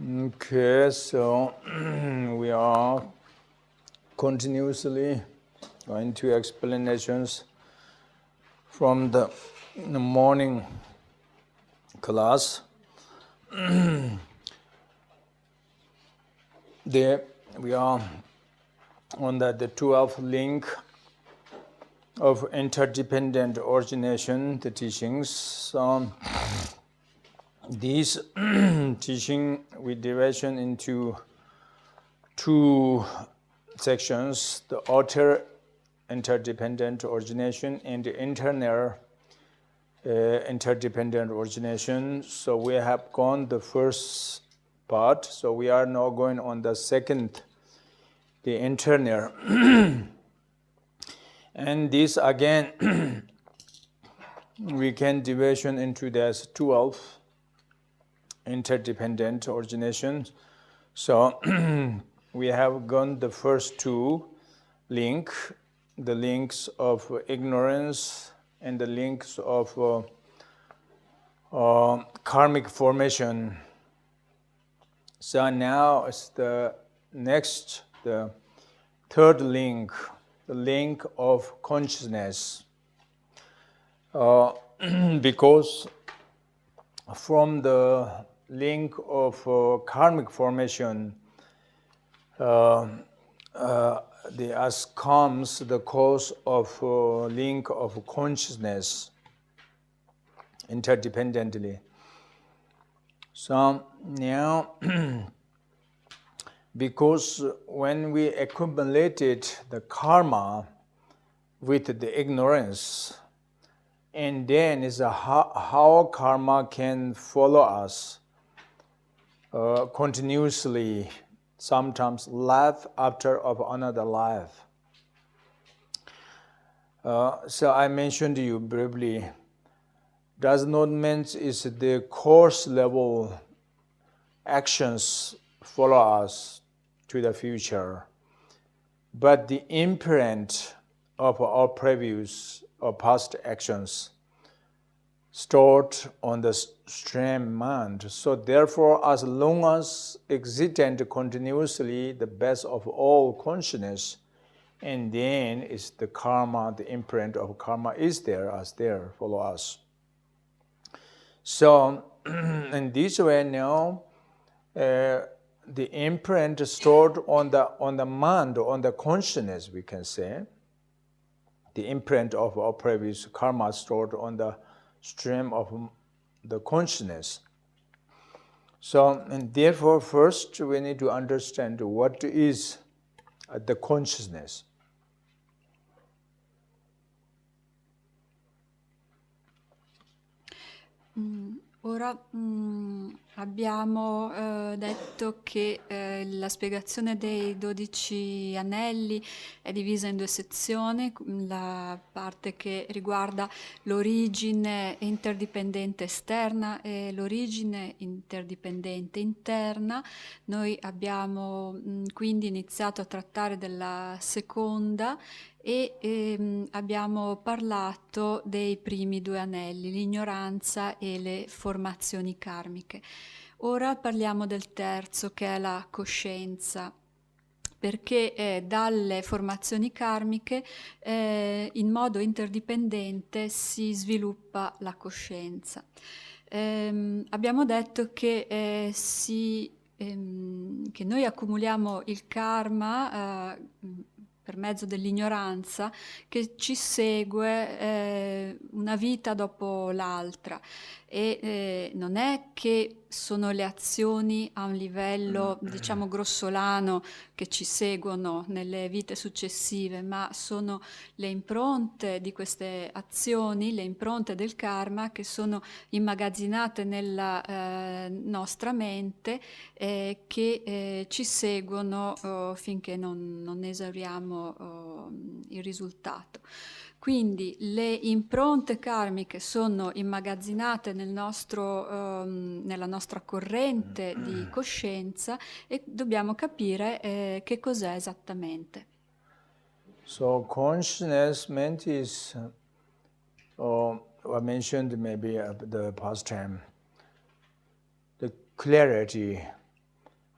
Okay, so we are continuously going to explanations from the morning class. There we are on the 12th link of interdependent origination, the teachings. So these teaching we division into two sections: the outer interdependent origination and the internal interdependent origination. So we have gone the first part. So we are now going on the second, the internal. And this again we can division into this 12 interdependent originations. So we have gone the first two link, the links of ignorance and the links of karmic formation. So now it's the next, the third link, the link of consciousness. Because from the link of karmic formation, as comes the cause of link of consciousness interdependently. So now, because when we accumulated the karma with the ignorance, and then is how karma can follow us continuously, sometimes life after of another life. So I mentioned to you briefly, does not mean is the course level actions follow us to the future, but the imprint of our previous or past actions stored on the stream mind. So therefore, as long as existent continuously the best of all consciousness, and then is the karma, the imprint of karma is there as there follow us. So in this way now, the imprint stored on the mind, on the consciousness, we can say, the imprint of our previous karma stored on the stream of the consciousness. So, and therefore, first we need to understand what is the consciousness. Ora abbiamo detto che la spiegazione dei 12 anelli è divisa in due sezioni, la parte che riguarda l'origine interdipendente esterna e l'origine interdipendente interna. Noi abbiamo quindi iniziato a trattare della seconda e abbiamo parlato dei primi due anelli, l'ignoranza e le formazioni karmiche. Ora parliamo del terzo, che è la coscienza, perché dalle formazioni karmiche in modo interdipendente si sviluppa la coscienza. Abbiamo detto che che noi accumuliamo il karma per mezzo dell'ignoranza che ci segue una vita dopo l'altra, e non è che sono le azioni a un livello, diciamo, grossolano che ci seguono nelle vite successive, ma sono le impronte di queste azioni, le impronte del karma che sono immagazzinate nella nostra mente, che ci seguono finché non esauriamo il risultato. Quindi le impronte karmiche sono immagazzinate nella nostra corrente di coscienza e dobbiamo capire che cos'è esattamente. So consciousness meant is, I mentioned maybe the past time, the clarity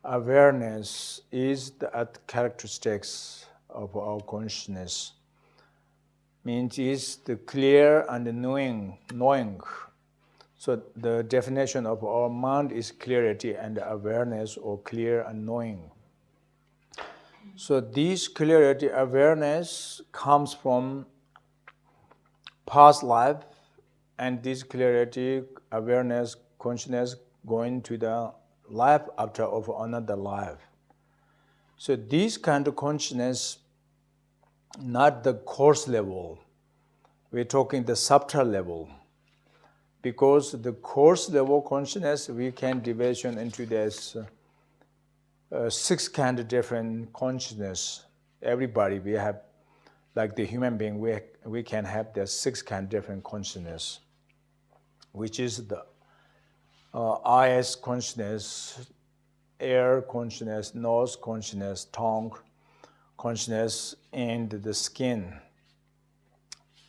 awareness is the characteristics of our consciousness. Means is the clear and knowing. So the definition of our mind is clarity and awareness, or clear and knowing. So this clarity awareness comes from past life, and this clarity awareness consciousness going to the life after of another life. So this kind of consciousness, not the coarse level, we're talking the subtle level. Because the coarse level consciousness, we can division into this 6 kind of different consciousness. Everybody, we have, like the human being, we can have the 6 kind of different consciousness, which is the eyes consciousness, air consciousness, nose consciousness, tongue consciousness, and the skin,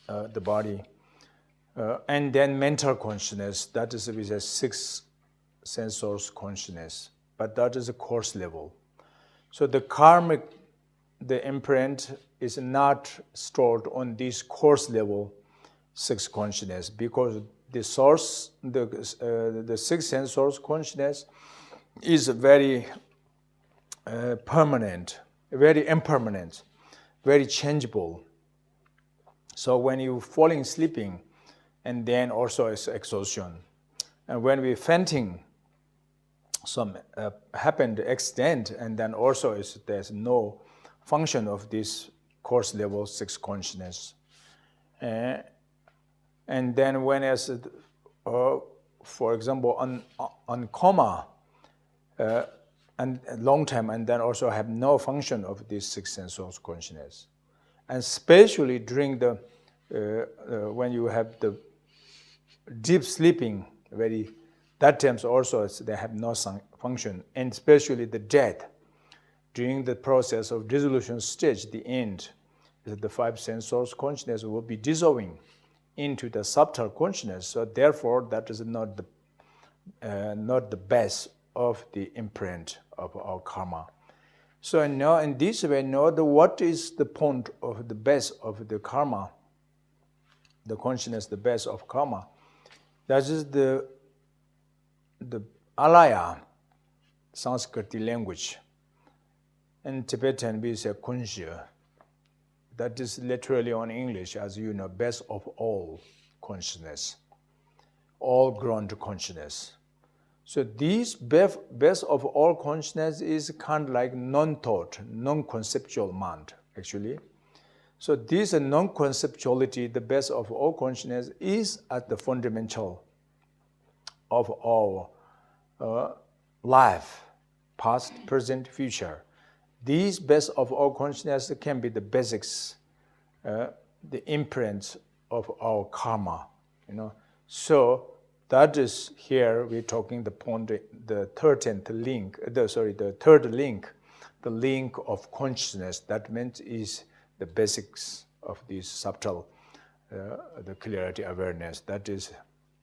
the body. And then mental consciousness, that is with a 6 sensors consciousness, but that is a coarse level. So the karmic, the imprint is not stored on this coarse level 6 consciousness, because the source, the 6 sensors consciousness is very permanent, very impermanent, very changeable. So when you falling sleeping, and then also it's exhaustion. And when we fainting, some happened accident, and then also there's no function of this coarse level 6 consciousness. And then when as, for example, on coma, and long time, and then also have no function of this 6 senses consciousness. And especially during the, when you have the deep sleeping, that times also they have no function, and especially the death. During the process of dissolution stage, the end, the 5 senses consciousness will be dissolving into the subtle consciousness. So therefore, that is not the base of the imprint of our karma. So now in this way, know what is the point of the base of the karma, the consciousness, the base of karma. That is the alaya, Sanskrit language. In Tibetan, we say kunzig. That is literally on English, as you know, base of all consciousness, all ground consciousness. So this base of all consciousness is kind of like non-thought, non-conceptual mind, actually. So this non-conceptuality, the base of all consciousness, is at the fundamental of our life, past, present, future. These base of all consciousness can be the basics, the imprints of our karma, So that is here we're talking the point, the third link, the link of consciousness. That means is the basics of this subtle, the clarity awareness. That is,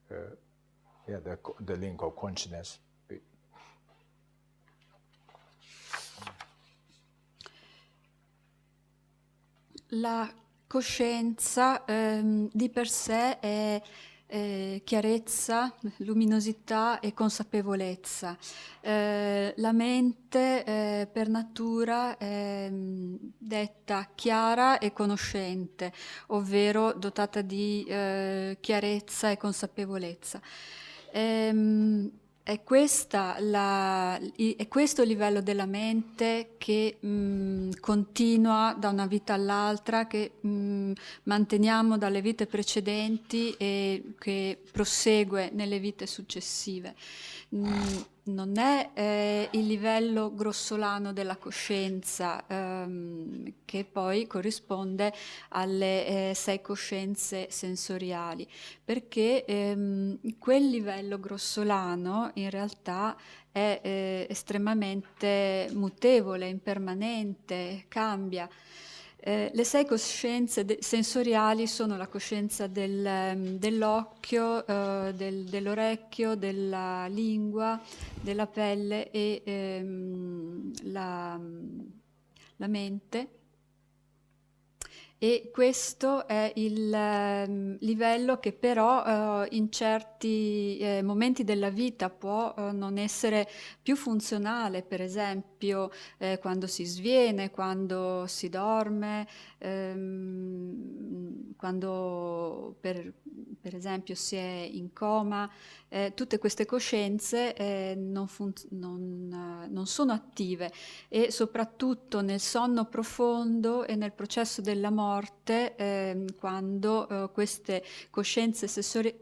the link of consciousness. La coscienza di per sé è chiarezza, luminosità e consapevolezza. La mente per natura è detta chiara e conoscente, ovvero dotata di chiarezza e consapevolezza. È questo il livello della mente che continua da una vita all'altra, che manteniamo dalle vite precedenti e che prosegue nelle vite successive. Non è il livello grossolano della coscienza che poi corrisponde alle 6 coscienze sensoriali, perché quel livello grossolano in realtà è estremamente mutevole, impermanente, cambia. Le 6 coscienze sensoriali sono la coscienza dell'occhio, dell'orecchio, della lingua, della pelle e la mente. E questo è il livello che però in certi momenti della vita può non essere più funzionale, per esempio quando si sviene, quando si dorme, quando per esempio si è in coma. Tutte queste coscienze non sono attive e soprattutto nel sonno profondo e nel processo della morte, quando queste coscienze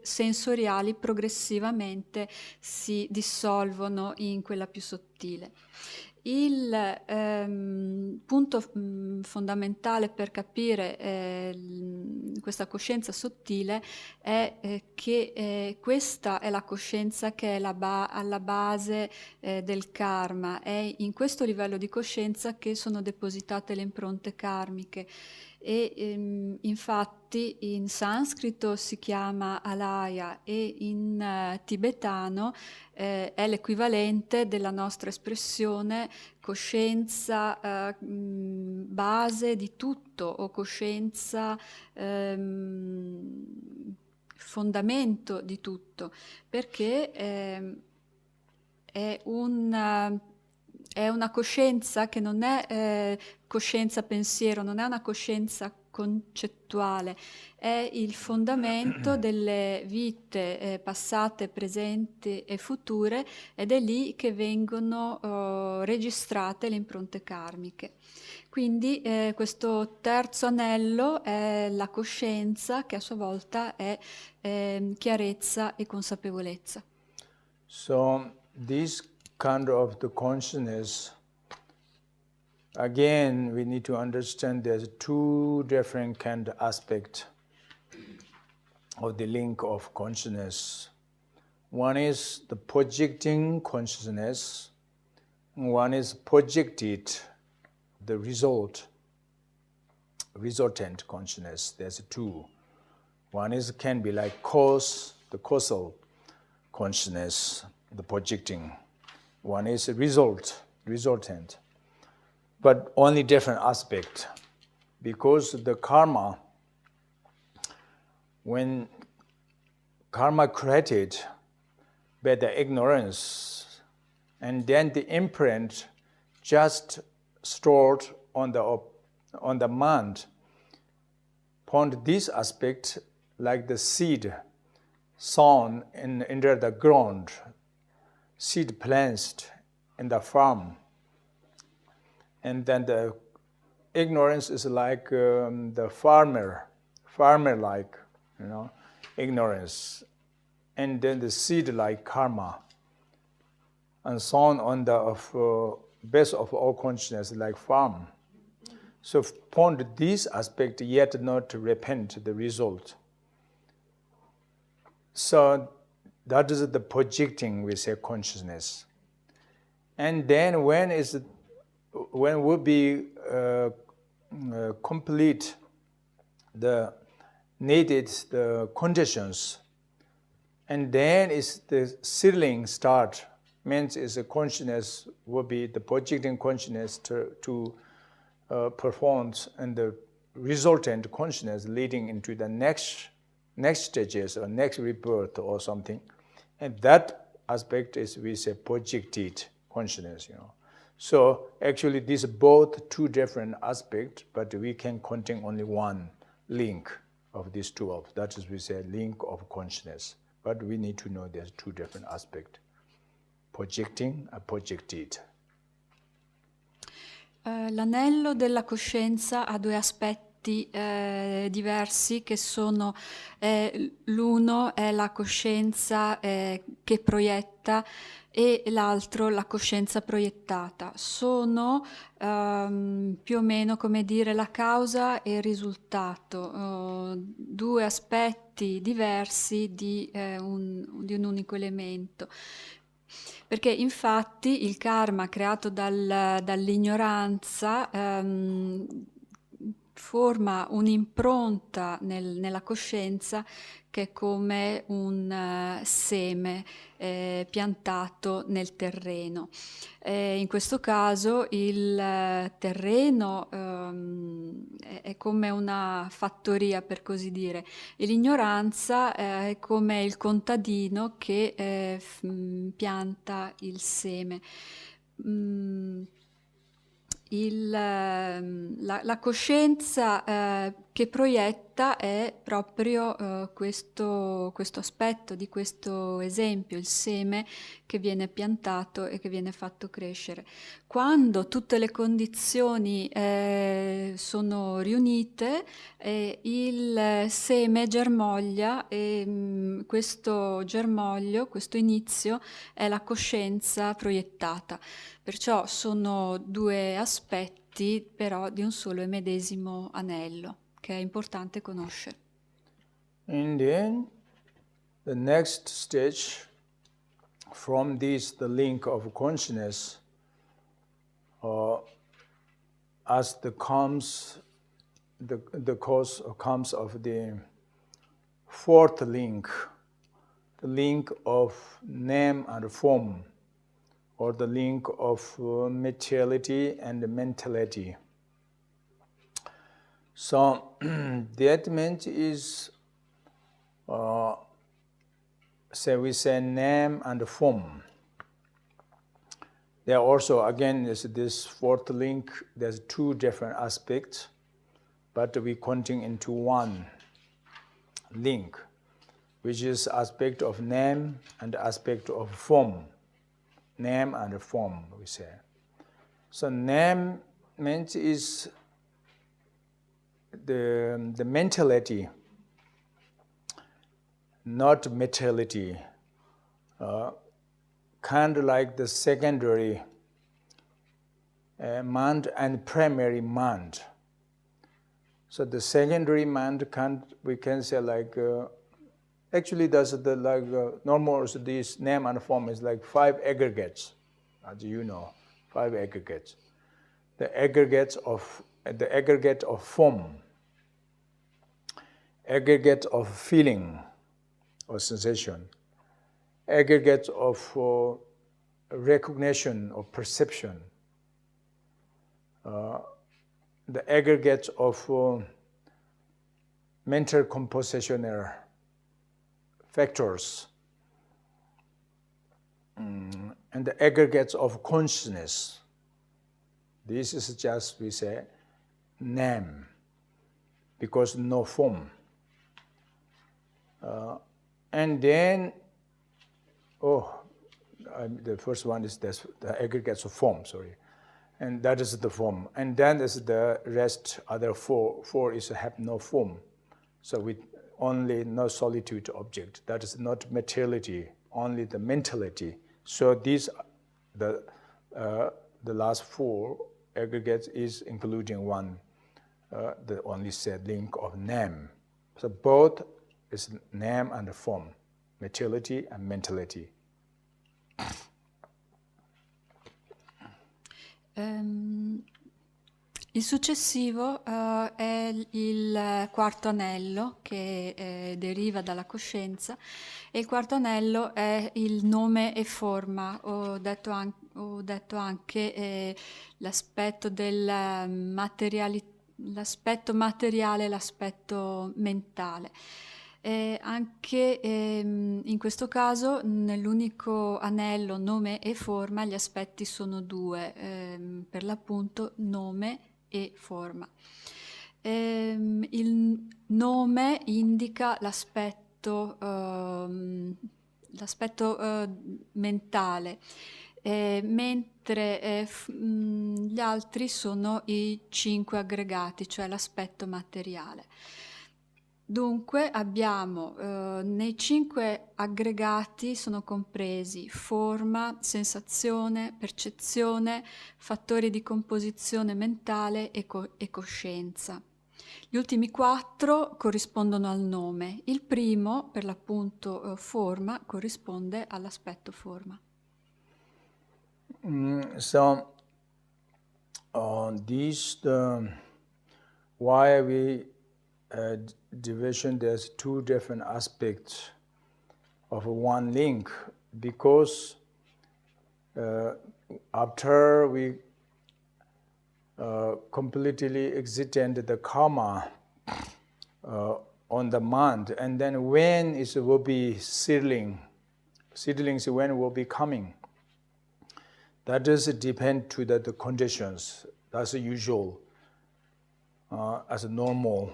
sensoriali progressivamente si dissolvono in quella più sottile. Il punto fondamentale per capire questa coscienza sottile è che questa è la coscienza che è alla base del karma. È in questo livello di coscienza che sono depositate le impronte karmiche. E infatti in sanscrito si chiama alaya e in tibetano è l'equivalente della nostra espressione coscienza base di tutto o coscienza fondamento di tutto, perché è una coscienza che non è coscienza pensiero, non è una coscienza concettuale, è il fondamento delle vite passate, presenti e future, ed è lì che vengono registrate le impronte karmiche. Quindi questo terzo anello è la coscienza, che a sua volta è chiarezza e consapevolezza. So this kind of the consciousness, again, we need to understand there's 2 different kind of aspects of the link of consciousness. One is the projecting consciousness, one is projected, the resultant consciousness. There's 2. One is can be like cause, the causal consciousness, the projecting. One is resultant. But only different aspect, because the karma, when karma created by the ignorance, and then the imprint just stored on the mind, upon this aspect, like the seed sown under the ground, seed planted in the farm. And then the ignorance is like the farmer-like, ignorance. And then the seed like karma, and sown on the base of all consciousness like farm. So upon this aspect, yet not repent the result. So that is the projecting, we say, consciousness. And then when will be complete the needed the conditions, and then is the seedling start, means is a consciousness will be the projecting consciousness to perform, and the resultant consciousness leading into the next stages or next rebirth or something. And that aspect is, we say, projected consciousness, So actually these are both 2 different aspects, but we can contain only one link of these 2 that is, we say, link of consciousness. But we need to know there's 2 different aspects, projecting and projected. L'anello della coscienza ha 2 aspetti diversi, che sono l'uno è la coscienza che proietta e l'altro la coscienza proiettata. Sono più o meno come dire la causa e il risultato, 2 aspetti diversi di un unico elemento. Perché infatti il karma creato dall'ignoranza forma un'impronta nella coscienza che è come un seme piantato nel terreno. In questo caso il terreno è come una fattoria, per così dire, e l'ignoranza è come il contadino che pianta il seme. La coscienza che proietta è proprio questo aspetto di questo esempio, il seme che viene piantato e che viene fatto crescere. Quando tutte le condizioni sono riunite, il seme germoglia e questo germoglio, questo inizio, è la coscienza proiettata. Perciò sono due aspetti però di un solo e medesimo anello che è importante conoscere. And then the next stage from this, the link of consciousness, as the comes the cause comes of the fourth link, the link of name and form, or the link of materiality and mentality. So that means is, we say name and form. There also, again, is this fourth link. There's two different aspects, but we counting into one link, which is aspect of name and aspect of form. Name and form, we say. So name means is the mentality, not materiality, kind of like the secondary mind and primary mind. So the secondary mind we can say like, actually that's the like normal, this name and form is like 5 aggregates, as you know, 5 aggregates. The aggregate of form, aggregate of feeling or sensation, aggregate of recognition or perception, the aggregate of mental compositional factors, and the aggregates of consciousness. This is just, we say, name, because no form. And then, the first one is this, the aggregates of form, sorry. And that is the form. And then there's the rest, other four is have no form. So with only no solitude object. That is not materiality, only the mentality. So these, the last 4 aggregates is including one, the only said link of name. So both is name and form, materiality and mentality. Il successivo è il quarto anello che deriva dalla coscienza e il quarto anello è il nome e forma, ho detto anche l'aspetto l'aspetto materiale e l'aspetto mentale. Anche in questo caso, nell'unico anello nome e forma, gli aspetti sono 2, per l'appunto nome e forma. Il nome indica l'aspetto mentale, mentre gli altri sono i 5 aggregati, cioè l'aspetto materiale. Dunque abbiamo nei 5 aggregati sono compresi forma, sensazione, percezione, fattori di composizione mentale e coscienza. Gli ultimi 4 corrispondono al nome. Il primo, per l'appunto forma, corrisponde all'aspetto forma. why we division, there's two different aspects of one link, because after we completely exited the karma on the mind, and then when it will be seedlings when will be coming, that does depend to the conditions. That's usual, as normal.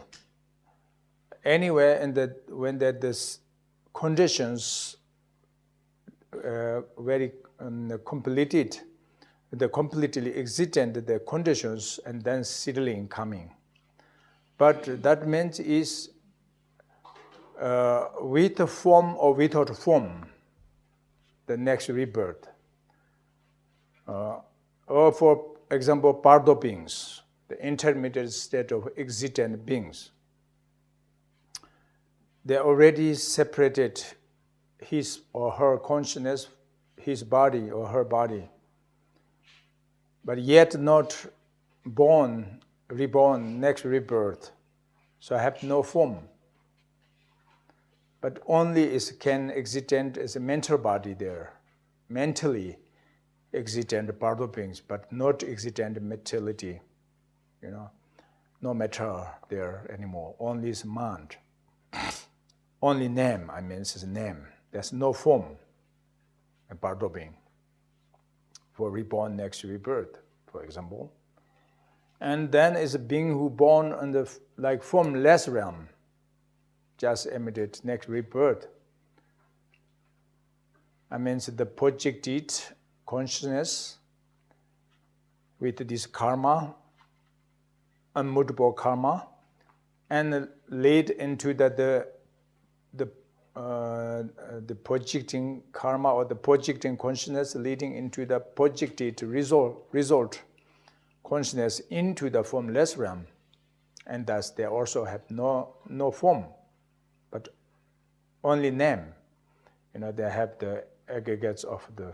Anyway, when this conditions very completely exited the conditions, and then seedling coming. But that means is with a form or without form, the next rebirth. Or for example, Pardo beings, the intermediate state of existent beings. They already separated his or her consciousness, his body or her body, but yet not born, reborn, next rebirth. So I have no form. But only is can existent as a mental body there, mentally existent Pardo beings, but not existent mentality, no matter there anymore. Only is mind. Only name, it's a name. There's no form, a Pardo being, for reborn next rebirth, for example. And then is a being who born in the formless realm, just emitted next rebirth. The projected consciousness with this karma, unmutable karma, and lead into the projecting karma or the projecting consciousness leading into the projected result consciousness into the formless realm, and thus they also have no form, but only name. They have the aggregates of the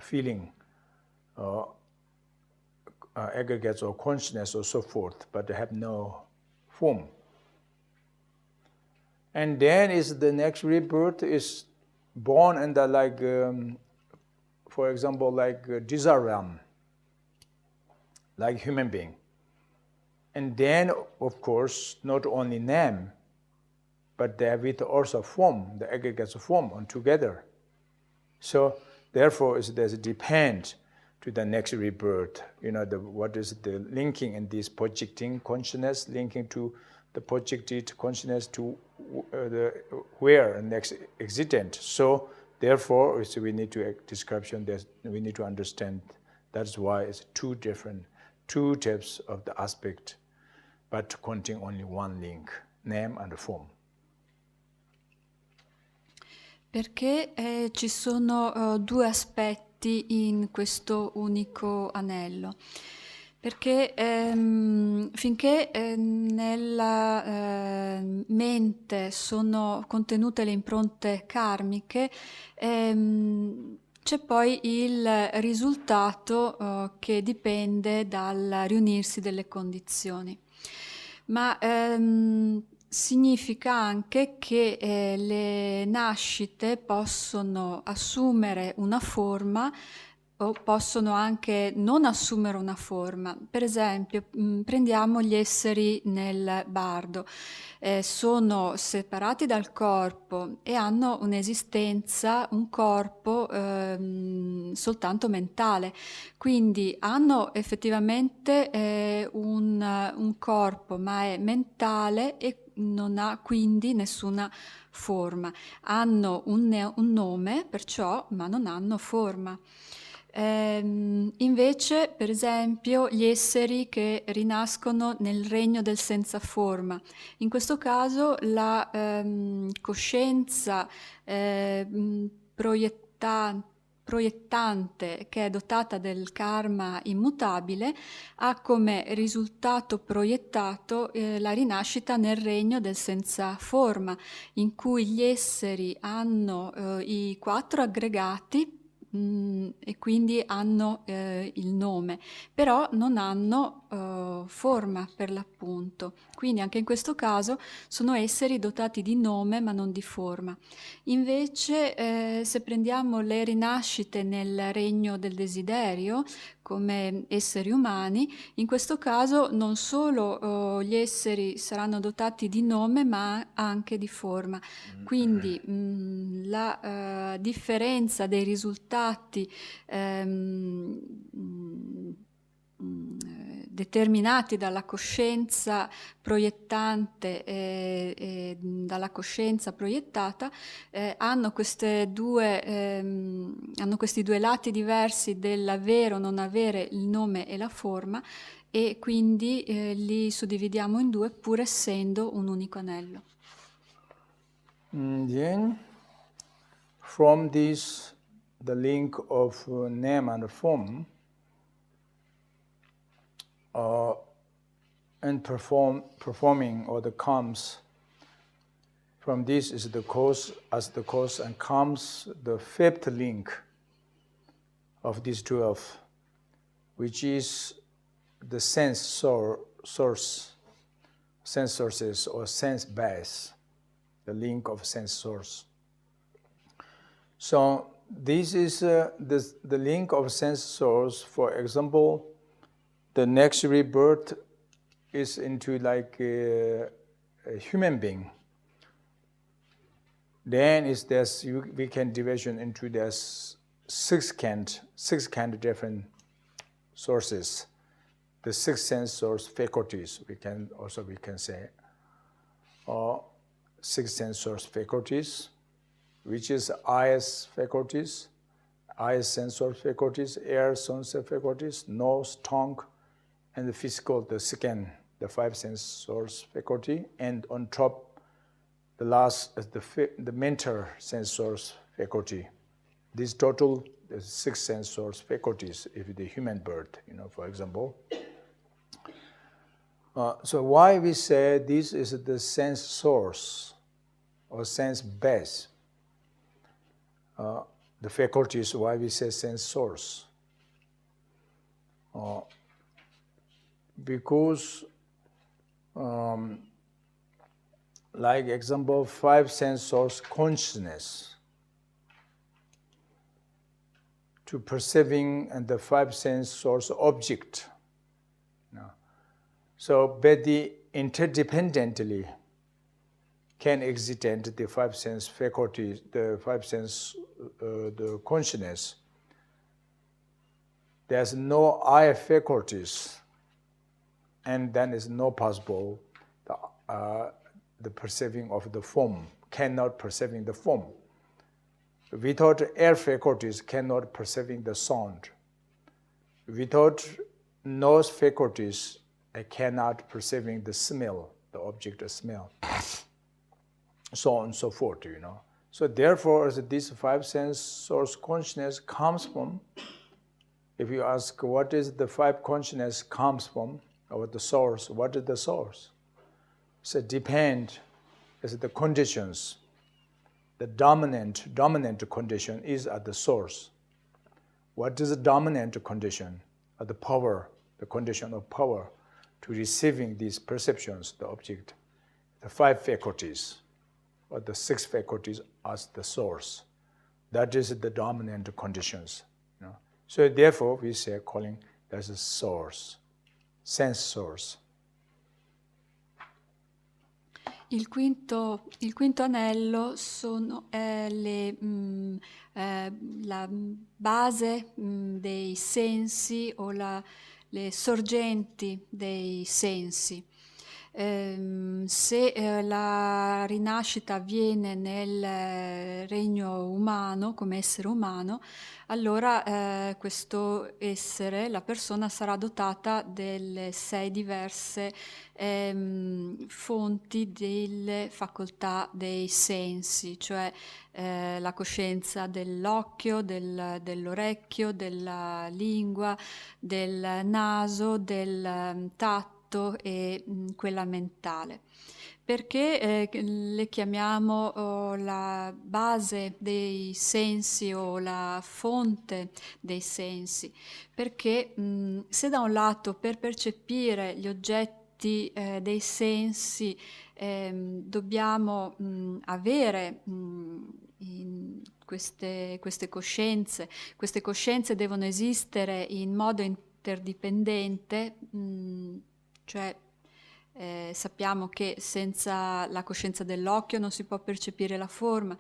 feeling, aggregates of consciousness or so forth, but they have no form. And then is the next rebirth is born in the for example, desire realm, like human being. And then, of course, not only name, but they have with also form, the aggregates of form on together. So therefore, there's a depend to the next rebirth. What is the linking in this projecting consciousness, linking to the projected consciousness to the where next existent. So therefore, we need to description. We need to understand. That's why it's two types of the aspect, but containing only one link, name and form. Perché ci sono due aspetti in questo unico anello? Perché finché nella mente sono contenute le impronte karmiche, c'è poi il risultato che dipende dal riunirsi delle condizioni. Ma significa anche che le nascite possono assumere una forma o possono anche non assumere una forma. Per esempio, prendiamo gli esseri nel bardo. Sono separati dal corpo e hanno un'esistenza, un corpo soltanto mentale. Quindi hanno effettivamente un corpo, ma è mentale e non ha quindi nessuna forma. Hanno un nome, perciò, ma non hanno forma. Invece, per esempio, gli esseri che rinascono nel regno del senza forma. In questo caso la coscienza proiettante, che è dotata del karma immutabile, ha come risultato proiettato la rinascita nel regno del senza forma, in cui gli esseri hanno i 4 aggregati e quindi hanno il nome, però non hanno forma per l'appunto. Quindi anche in questo caso sono esseri dotati di nome ma non di forma. Invece se prendiamo le rinascite nel regno del desiderio come esseri umani, in questo caso non solo gli esseri saranno dotati di nome ma anche di forma. Quindi la differenza dei risultati determinati dalla coscienza proiettante e dalla coscienza proiettata hanno questi due lati diversi dell'avere o non avere il nome e la forma, e quindi li suddividiamo in due pur essendo un unico anello. Then, from this, the link of name and form, and performing or the comes, from this is the cause, as the cause, and comes the fifth link of these 12, which is the sense source, sense sources or sense base, the link of sense source. So this is the link of sense source. For example, the next rebirth is into like a human being. Then we can division into this six kind of different sources. The six sense source faculties, we can say, or six sense source faculties, which is eyes faculties, eyes sense source faculties, air sense faculties, nose, tongue, and the physical, the second, the five sense source faculty, and on top, the last, the mental sense source faculty. This total, the six sense source faculties, if the human birth, for example. So why we say this is the sense source or sense base? The faculties, why we say sense source? Because, like example, five sense source consciousness, to perceiving and the five sense source object. So, but the interdependently can exist the five sense faculties, the five sense, the consciousness. There's no eye faculties, and then is no possible the perceiving of the form, cannot perceiving the form. Without air faculties, cannot perceiving the sound. Without nose faculties, I cannot perceiving the smell, the object of smell, so on and so forth, So therefore, this five sense source consciousness comes from, if you ask what is the five consciousness comes from, or the source, what is the source? So depend, is the conditions. The dominant condition is at the source. What is the dominant condition? At the power, the condition of power to receiving these perceptions, the object, the five faculties, or the six faculties as the source. That is the dominant conditions. So therefore, we say calling as a source, sense source. Il quinto anello sono la base dei sensi o le sorgenti dei sensi. Se la rinascita avviene nel regno umano, come essere umano, allora questo essere, la persona, sarà dotata delle 6 diverse fonti delle facoltà dei sensi, cioè la coscienza dell'occhio, dell'orecchio, della lingua, del naso, del tatto, l'atto e quella mentale. Perché le chiamiamo la base dei sensi o la fonte dei sensi? Perché se da un lato per percepire gli oggetti dei sensi dobbiamo avere queste coscienze devono esistere in modo interdipendente, cioè sappiamo che senza la coscienza dell'occhio non si può percepire la forma,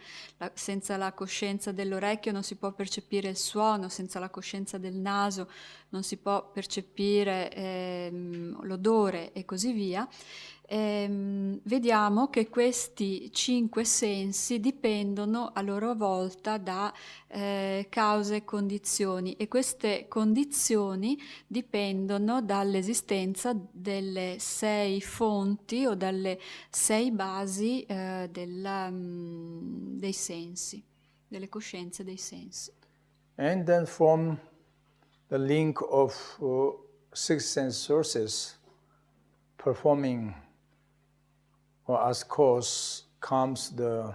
senza la coscienza dell'orecchio non si può percepire il suono, senza la coscienza del naso non si può percepire l'odore e così via. Vediamo che questi 5 sensi dipendono a loro volta da cause e condizioni, e queste condizioni dipendono dall'esistenza delle 6 fonti o dalle 6 basi dei sensi, delle coscienze dei sensi. And then from the link of 6 sense sources performing or as cause comes the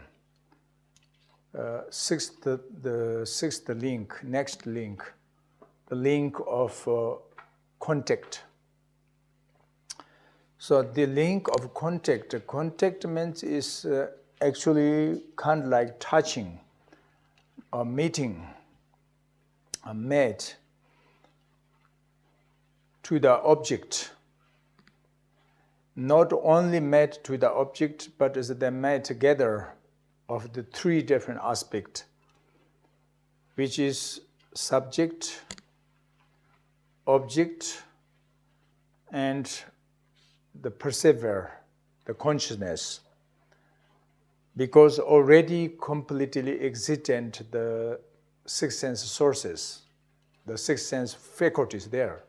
sixth link, next link, the link of contact. So the link of contact means is actually kind of like touching or meeting, a mate to the object. Not only made to the object, but is the made together of the 3 different aspects, which is subject, object, and the perceiver, the consciousness. Because already completely existent the 6 sense sources, the 6 sense faculties there.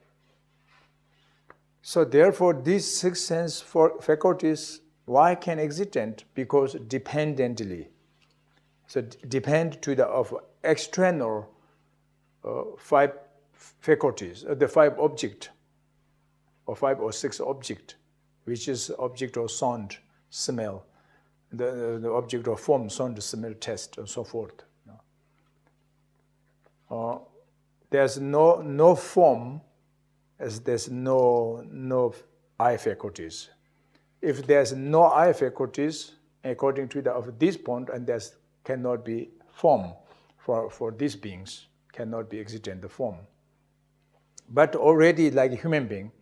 So therefore, these 6 sense faculties, why can existent? Because dependently. So depend to the of external 5 faculties, the 5 object, or 5 or 6 object, which is object of sound, smell, the object of form, sound, smell, taste, and so forth. There's no form as there's no eye faculties. If there's no eye faculties, according to of this point, and there cannot be form for these beings, cannot be existent the form. But already like a human being,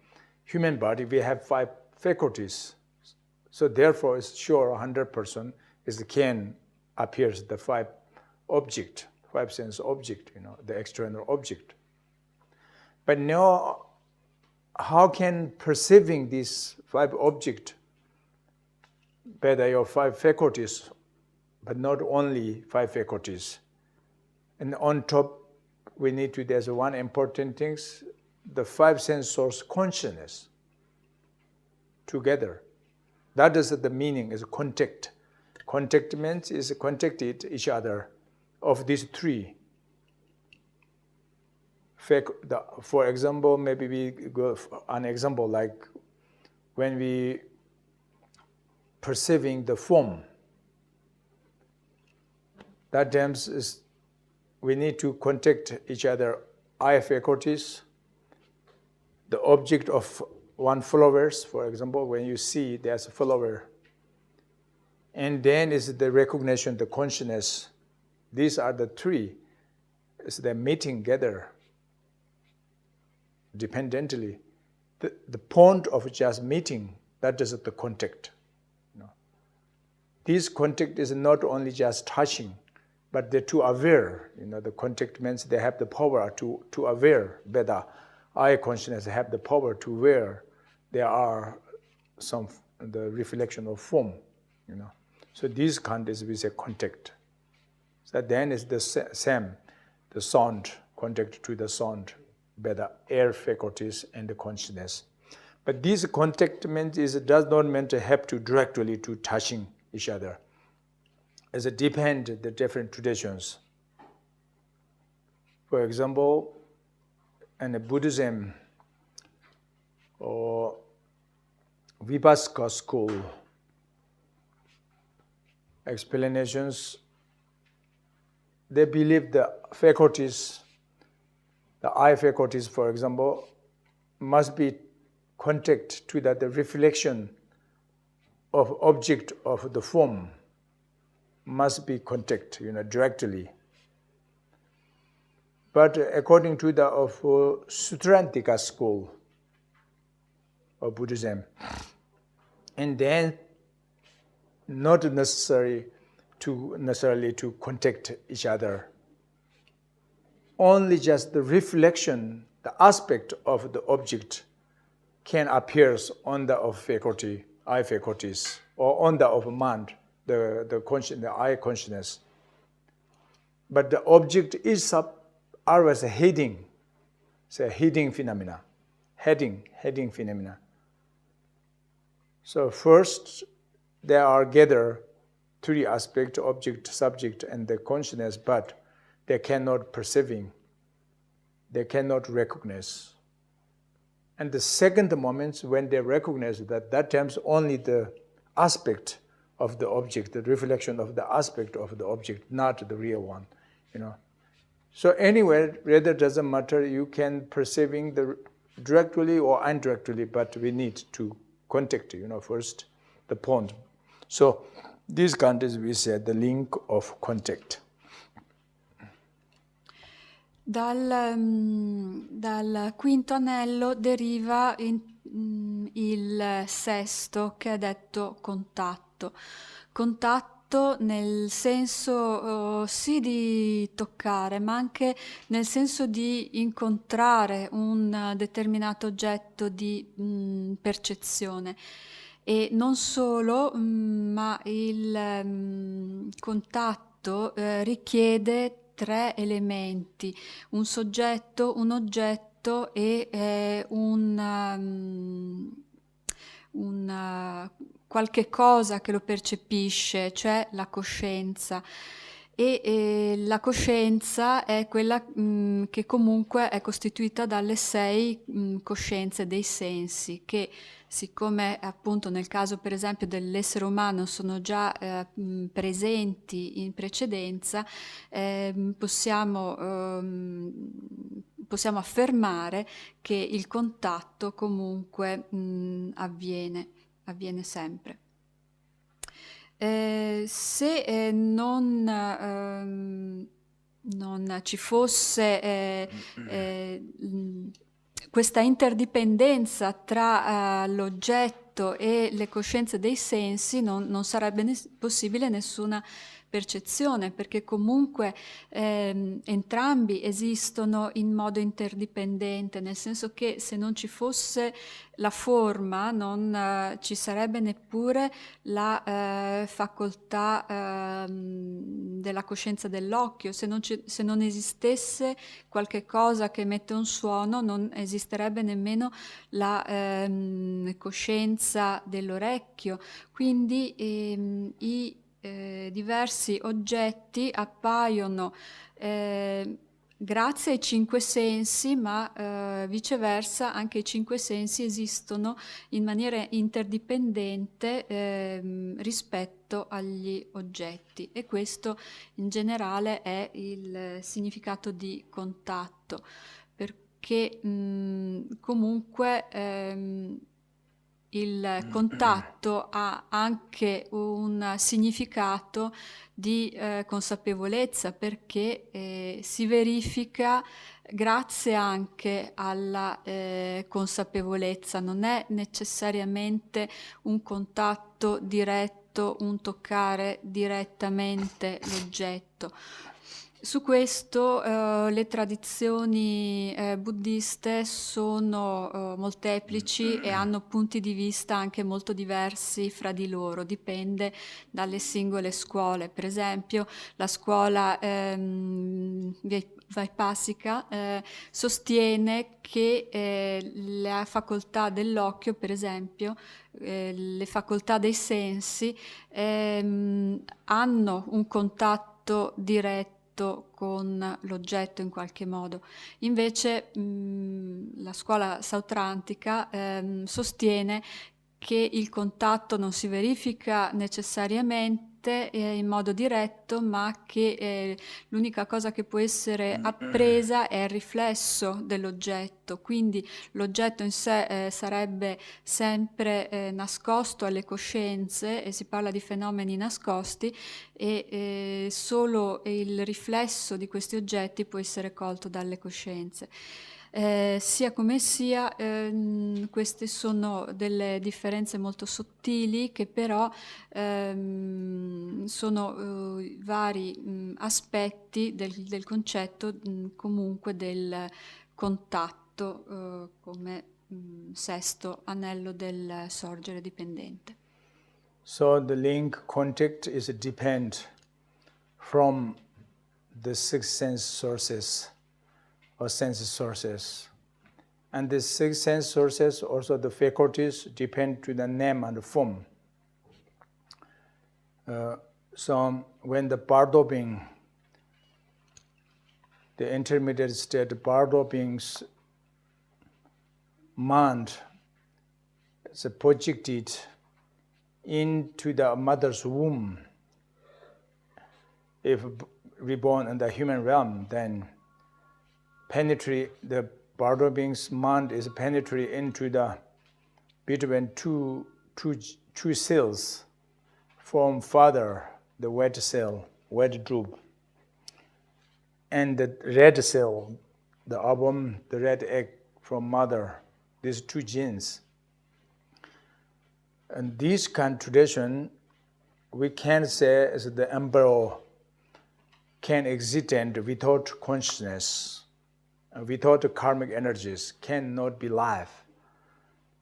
human body, we have 5 faculties. So therefore, it's sure 100% can appears the 5 object, 5 sense object, the external object. But now, how can perceiving these 5 objects, better your 5 faculties, but not only 5 faculties. And on top, we need to, there's one important thing, the 5 sense source consciousness together. That is the meaning, is contact. Contact means is contacted each other of these 3. For example, maybe we go an example like when we perceiving the form. That terms is we need to contact each other eye faculties, the object of one flowers, for example, when you see there's a flower. And then is the recognition, the consciousness. These are the 3. It's the meeting together. Dependently, the point of just meeting, that is the contact. This contact is not only just touching, but they're too aware. The contact means they have the power to aware better. Eye consciousness have the power to aware there are the reflection of form. So these kind is we say contact. So then is the same, the sound, contact to the sound, by the air faculties and the consciousness. But this contact does not mean to have to directly to touching each other. As it depends the different traditions. For example, in Buddhism, or Vipassana school explanations, they believe the faculties, the eye faculties, for example, must be contact to the reflection of object of the form, must be contact, directly. But according to the Sutrantika school of Buddhism, and then not necessarily to contact each other. Only just the reflection, the aspect of the object can appear on the faculty, eye faculties, or on the of mind, the eye consciousness. But the object is always a heading. It's a heading phenomena. Heading phenomena. So first, there are gathered three aspects: object, subject, and the consciousness, but they cannot perceiving. They cannot recognize. And the second moment, when they recognize that time's only the aspect of the object, the reflection of the aspect of the object, not the real one, So anyway, rather doesn't matter. You can perceiving the directly or indirectly, but we need to contact, first the point. So these countries we said the link of contact. Dal quinto anello deriva il sesto, che è detto contatto. Contatto nel senso sì di toccare, ma anche nel senso di incontrare un determinato oggetto di percezione. E non solo, ma il contatto richiede tre elementi: un soggetto, un oggetto e qualche cosa che lo percepisce, cioè la coscienza. E la coscienza è quella che comunque è costituita dalle 6 coscienze dei sensi, che siccome appunto nel caso per esempio dell'essere umano sono già presenti in precedenza, possiamo affermare che il contatto comunque avviene sempre. Se non ci fosse questa interdipendenza tra l'oggetto e le coscienze dei sensi, non sarebbe possibile nessuna percezione, perché comunque entrambi esistono in modo interdipendente, nel senso che se non ci fosse la forma non ci sarebbe neppure la facoltà della coscienza dell'occhio. Se non esistesse qualche cosa che emette un suono, non esisterebbe nemmeno la coscienza dell'orecchio. Quindi i diversi oggetti appaiono grazie ai 5 sensi, ma viceversa anche i 5 sensi esistono in maniera interdipendente rispetto agli oggetti, e questo in generale è il significato di contatto, perché comunque il contatto ha anche un significato di consapevolezza, perché si verifica grazie anche alla consapevolezza. Non è necessariamente un contatto diretto, un toccare direttamente l'oggetto. Su questo le tradizioni buddiste sono molteplici e hanno punti di vista anche molto diversi fra di loro, dipende dalle singole scuole. Per esempio la scuola Vaipassika sostiene che la facoltà dell'occhio, per esempio, le facoltà dei sensi hanno un contatto diretto con l'oggetto in qualche modo. Invece la scuola sautrantica sostiene che il contatto non si verifica necessariamente in modo diretto, ma che l'unica cosa che può essere appresa è il riflesso dell'oggetto, quindi l'oggetto in sé sarebbe sempre nascosto alle coscienze, e si parla di fenomeni nascosti, e solo il riflesso di questi oggetti può essere colto dalle coscienze. Sia come sia, queste sono delle differenze molto sottili che però sono vari aspetti del concetto comunque del contatto come sesto anello del sorgere dipendente. So the link contact is depend from the six sense sources or sense sources. And the six sense sources, also the faculties, depend to the name and the form. So when the Bardo being, the intermediate state Bardo being's mind is projected into the mother's womb, if reborn in the human realm, then penetrate the Bardo being's mind is penetrate into the between two cells from father, the white cell, white drupe, and the red cell, the ovum, the red egg from mother, these two genes. And this contradiction, we can say is the embryo can exist without consciousness, without karmic energies, cannot be life.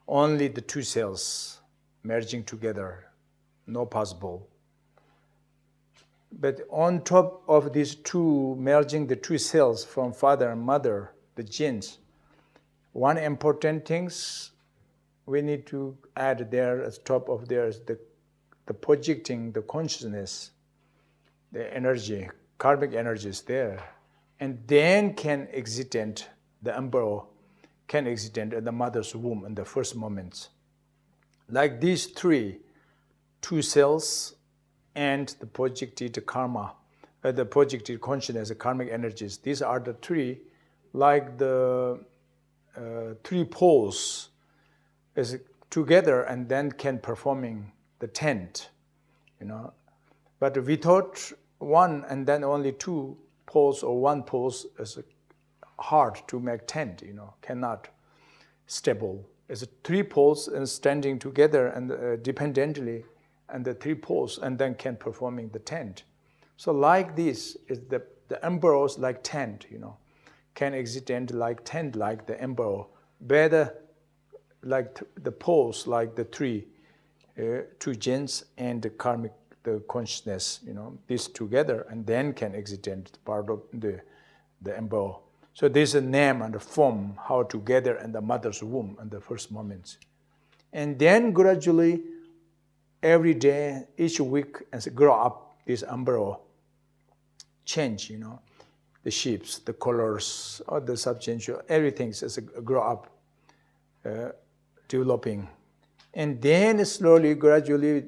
Only the two cells merging together, no possible. But on top of these two, merging the two cells from father and mother, the genes, one important thing we need to add there at top of there is the projecting the consciousness, the energy, karmic energy is there. And then can exist the embryo can exist in the mother's womb in the first moments. Like these two cells and the projected karma, the projected consciousness, the karmic energies, these are the three, like the three poles is together and then can performing the tent, But without one and then only two poles or one pole is hard to make tent, cannot stable. It's three poles and standing together and dependently, and the three poles, and then can performing the tent. So like this is the embryos like tent, can exist like tent, like the embryo. Better like the poles, like the three, two genes and the karmic, the consciousness, these together, and then can exist part of the embryo. So there's a name and a form, how together in the mother's womb in the first moments. And then gradually, every day, each week, as it grow up, this embryo change, the shapes, the colors, or the substantial, everything as it grow up, developing. And then slowly, gradually,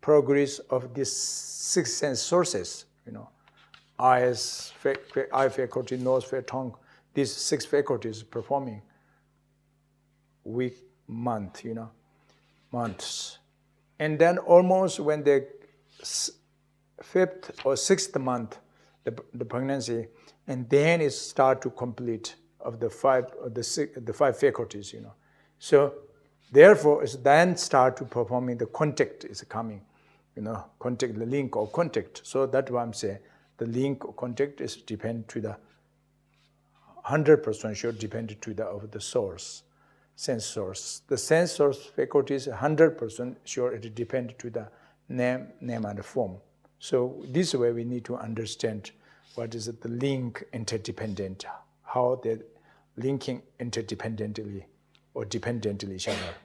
progress of these six sense sources, eyes, eye faculty, nose, tongue, these six faculties performing week, month, months. And then almost when the fifth or sixth month, the pregnancy, and then it start to complete of the five faculties, So therefore, it's then start to performing the contact is coming, contact, the link or contact. So that's why I'm saying the link or contact is depend to the 100% sure depend to of the source, sense source. The sense source faculty is 100% sure it depends to the name and the form. So this way we need to understand what is the link interdependent, how they're linking interdependently or dependently each other.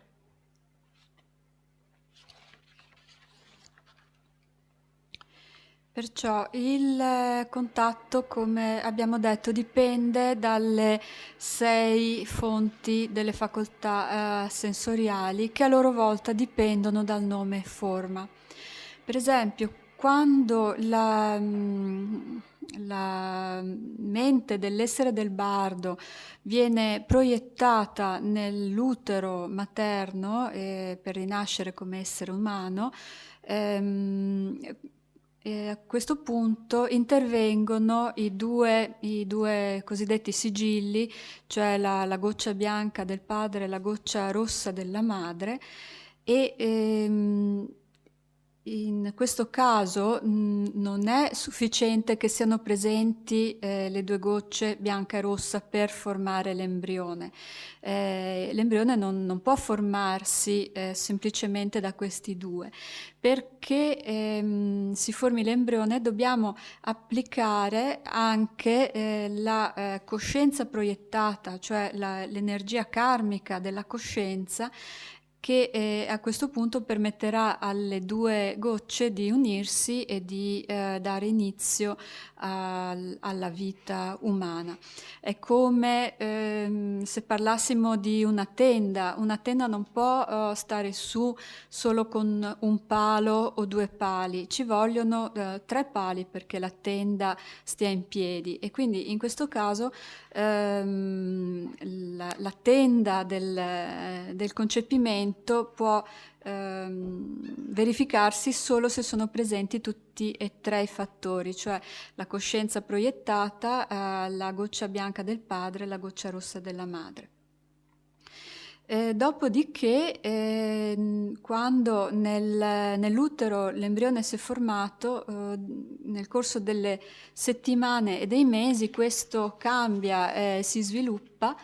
Perciò il contatto, come abbiamo detto, dipende dalle 6 fonti delle facoltà sensoriali che a loro volta dipendono dal nome e forma. Per esempio, quando la mente dell'essere del bardo viene proiettata nell'utero materno per rinascere come essere umano, e a questo punto intervengono i due cosiddetti sigilli, cioè la goccia bianca del padre e la goccia rossa della madre, e in questo caso non è sufficiente che siano presenti le due gocce bianca e rossa per formare l'embrione. L'embrione non può formarsi semplicemente da questi due. Perché si formi l'embrione dobbiamo applicare anche la coscienza proiettata, cioè l'energia karmica della coscienza, che a questo punto permetterà alle due gocce di unirsi e di dare inizio alla vita umana. È come se parlassimo di una tenda non può stare su solo con un palo o 2 pali, ci vogliono 3 pali perché la tenda stia in piedi, e quindi in questo caso la tenda del concepimento può verificarsi solo se sono presenti tutti e 3 i fattori, cioè la coscienza proiettata, la goccia bianca del padre e la goccia rossa della madre. Dopodiché, quando nell'utero l'embrione si è formato, nel corso delle settimane e dei mesi questo cambia, si sviluppa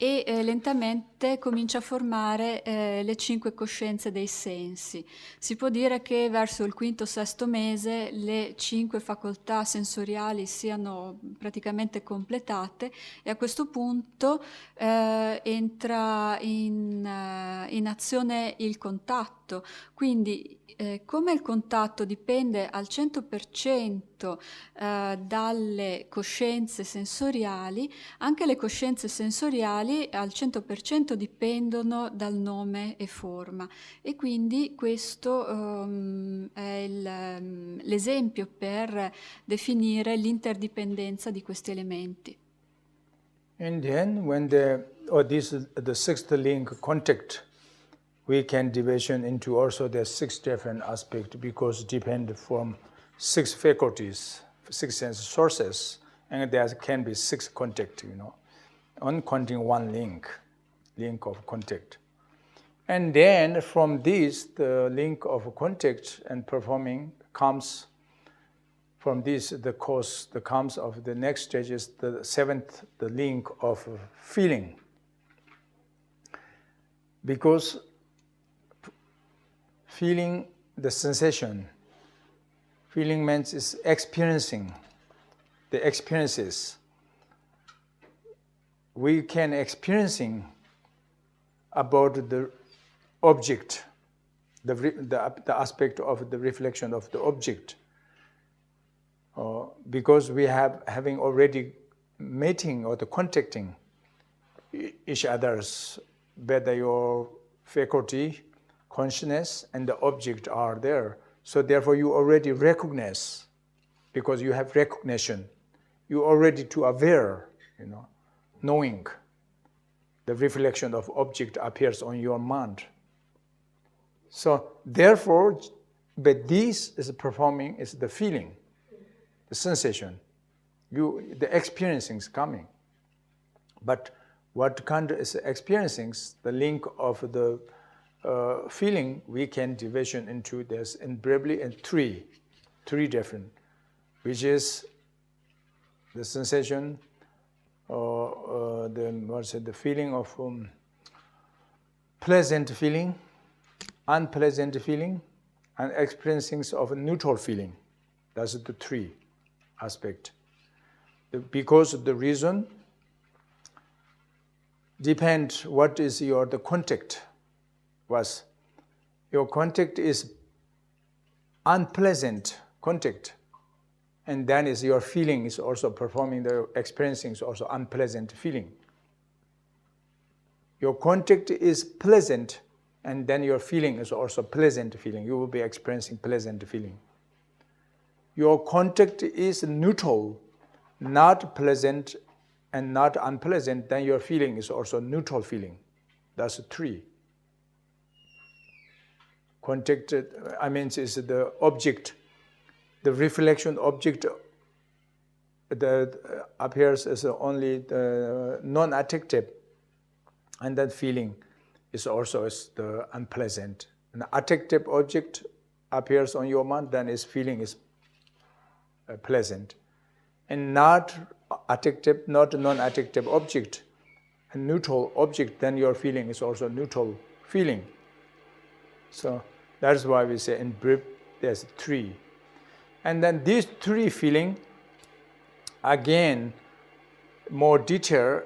e lentamente comincia a formare le 5 coscienze dei sensi. Si può dire che verso il quinto o sesto mese le 5 facoltà sensoriali siano praticamente completate, e a questo punto entra in azione il contatto. Quindi come il contatto dipende al 100% dalle coscienze sensoriali, anche le coscienze sensoriali al 100% dipendono dal nome e forma, e quindi questo è l'esempio per definire l'interdipendenza di questi elementi. And then when the sixth link contact, we can division into also the 6 different aspects because depend from 6 faculties, 6 sense sources, and there can be 6 contact, on counting one link of contact. And then from this, the link of contact and performing comes from this, the comes of the next stage is the 7th, the link of feeling. Because feeling the sensation, feeling means is experiencing the experiences. We can experiencing about the object, the aspect of the reflection of the object. Because we having already meeting or the contacting each other's, whether your faculty, consciousness, and the object are there. So therefore you already recognize, because you have recognition. You already too aware, knowing the reflection of object appears on your mind. So therefore, but this is performing is the feeling, the sensation, the experiencing is coming. But what kind is experiencing, the link of the feeling, we can division into this briefly in three different, which is the sensation, the feeling of pleasant feeling, unpleasant feeling, and experiencing of a neutral feeling. That's the 3 aspect. Because the reason depends what is the contact was. Your contact is unpleasant contact, and then is your feeling is also performing the experiencing is also unpleasant feeling. Your contact is pleasant, and then your feeling is also pleasant feeling. You will be experiencing pleasant feeling. Your contact is neutral, not pleasant and not unpleasant, then your feeling is also neutral feeling. That's 3. Contact, is the object, the reflection object that appears as only the non-attractive, and that feeling is also as the unpleasant. An attractive object appears on your mind, then its feeling is pleasant. And not attractive, not non-attractive object, a neutral object, then your feeling is also neutral feeling. So that's why we say in brief, there's 3. And then these 3 feeling, again, more detailed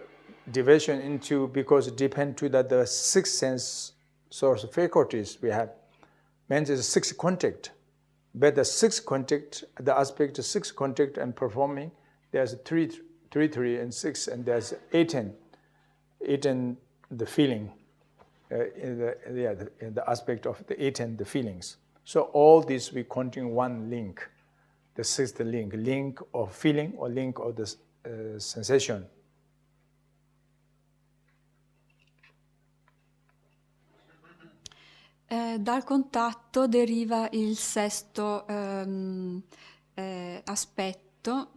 division into, because it depends to that the 6 sense source faculties we have. Means is 6 contact. But the 6 contact, the aspect of 6 contact and performing, there's 3, and 6, and there's 18 the feeling. In the aspect of the 18 the feelings. So all this we contain one link, the 6th link of feeling or link of the sensation. Dal contatto deriva il 6º aspetto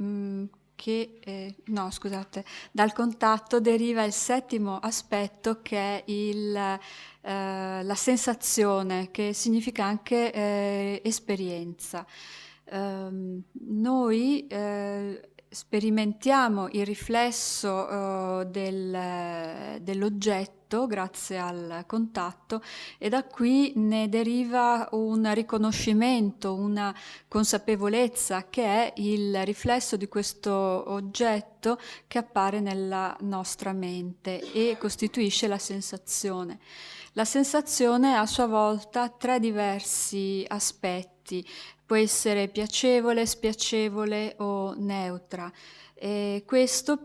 dal contatto deriva il 7º aspetto, che è la sensazione, che significa anche esperienza. Noi sperimentiamo il riflesso dell'oggetto grazie al contatto, e da qui ne deriva un riconoscimento, una consapevolezza che è il riflesso di questo oggetto che appare nella nostra mente e costituisce la sensazione. La sensazione ha a sua volta 3 diversi aspetti. Può essere piacevole, spiacevole o neutra. E questo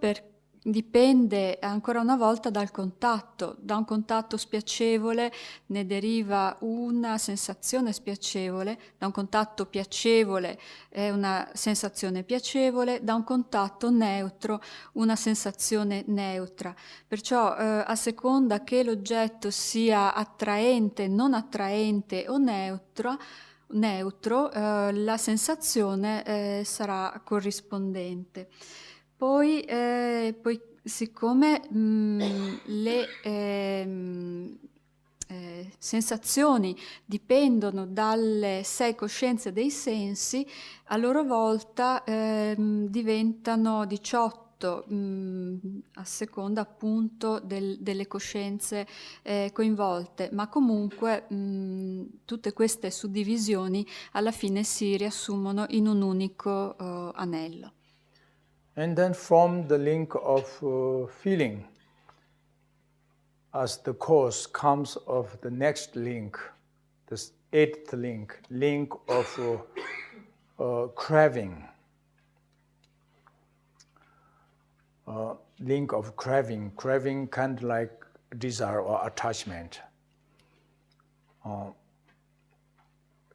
dipende ancora una volta dal contatto. Da un contatto spiacevole ne deriva una sensazione spiacevole, da un contatto piacevole è una sensazione piacevole, da un contatto neutro una sensazione neutra. Perciò a seconda che l'oggetto sia attraente, non attraente o neutro, la sensazione sarà corrispondente. Poi siccome le sensazioni dipendono dalle 6 coscienze dei sensi, a loro volta diventano 18 a seconda appunto delle coscienze coinvolte, ma comunque tutte queste suddivisioni alla fine si riassumono in un unico anello. And then from the link of feeling, as the cause comes of the next link, the 8th link of craving. Link of craving kind of like desire or attachment.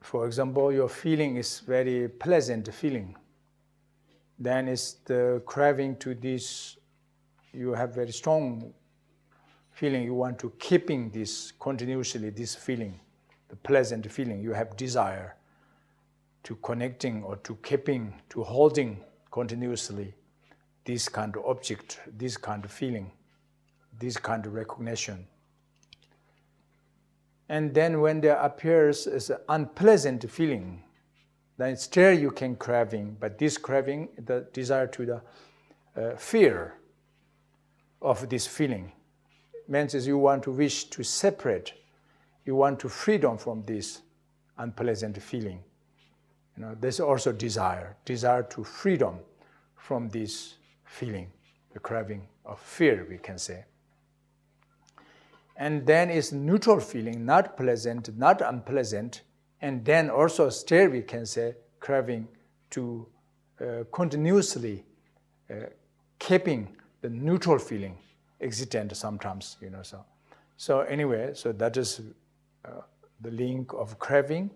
For example, your feeling is very pleasant feeling. Then it's the craving to this, you have very strong feeling, you want to keeping this continuously, this feeling, the pleasant feeling, you have desire to connecting or to keeping, to holding continuously this kind of object, this kind of feeling, this kind of recognition. And then when there appears as an unpleasant feeling, then still you can craving, but this craving, the desire to the fear of this feeling, means is you want to wish to separate, you want to freedom from this unpleasant feeling. There's also desire to freedom from this feeling, the craving of fear, we can say. And then is neutral feeling, not pleasant, not unpleasant, and then also still we can say craving to continuously keeping the neutral feeling existent sometimes, you know. So anyway, so that is the link of craving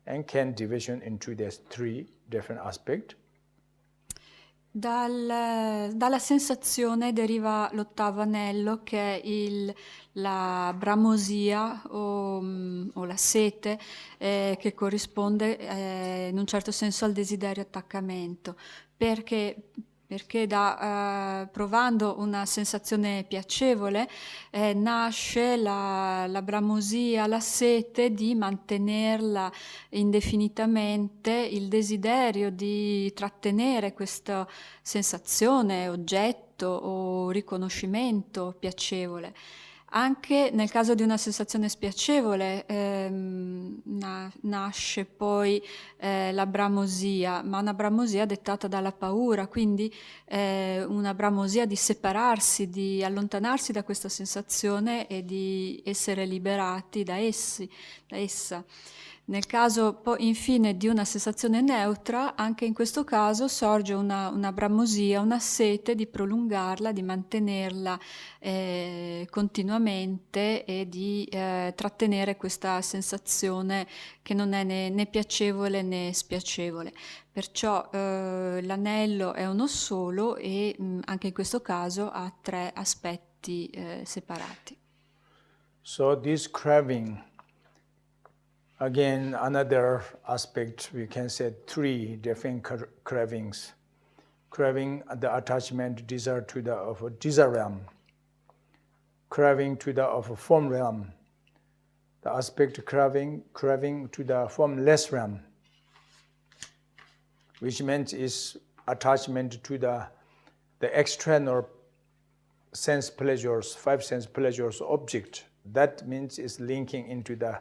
and can division into these three different aspects. Dalla sensazione deriva l'ottavo anello, che è la bramosia o la sete, che corrisponde in un certo senso al desiderio attaccamento, perché provando una sensazione piacevole nasce la bramosia, la sete di mantenerla indefinitamente, il desiderio di trattenere questa sensazione, oggetto o riconoscimento piacevole. Anche nel caso di una sensazione spiacevole nasce poi la bramosia, ma una bramosia dettata dalla paura, quindi una bramosia di separarsi, di allontanarsi da questa sensazione e di essere liberati da essa. Nel caso poi infine di una sensazione neutra, anche in questo caso sorge una bramosia, una sete di prolungarla, di mantenerla continuamente e di trattenere questa sensazione che non è né piacevole né spiacevole. Perciò l'anello è uno solo e anche in questo caso ha tre aspetti separati. So this craving, again, another aspect, we can say three different cravings. Craving the attachment, desire to the of desire realm. Craving to the of form realm. The aspect craving to the formless realm, which means is attachment to the external sense pleasures, five sense pleasures object. That means is linking into the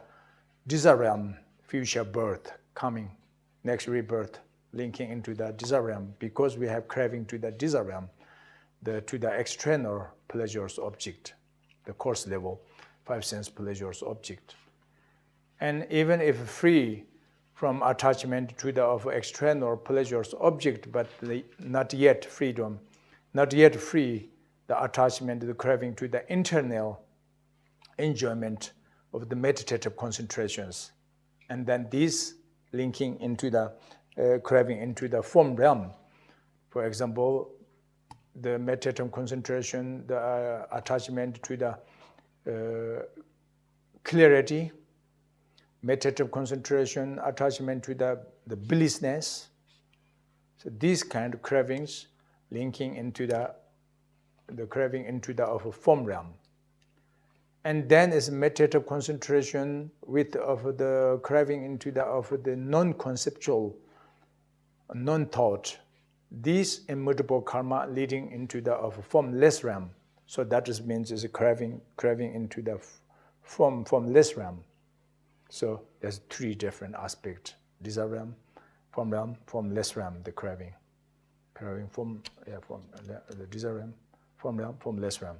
desire realm, future birth, coming, next rebirth, linking into the desire realm, because we have craving to the desire realm, to the external pleasures object, the coarse level, five sense pleasures object. And even if free from attachment to the of external pleasures object, but not yet freedom, not yet free, the attachment, the craving to the internal enjoyment of the meditative concentrations, and then this linking into the craving into the form realm. For example, the meditative concentration, the attachment to the clarity, meditative concentration, attachment to the blissness. So these kind of cravings linking into the craving into the of a form realm. And then is meditative concentration with of the craving into the of the non-conceptual, non-thought. This immutable karma leading into the of formless realm. So that is means is a craving into the formless realm. So there's three different aspects: desire realm, formless realm. The craving from the desire realm, formless realm.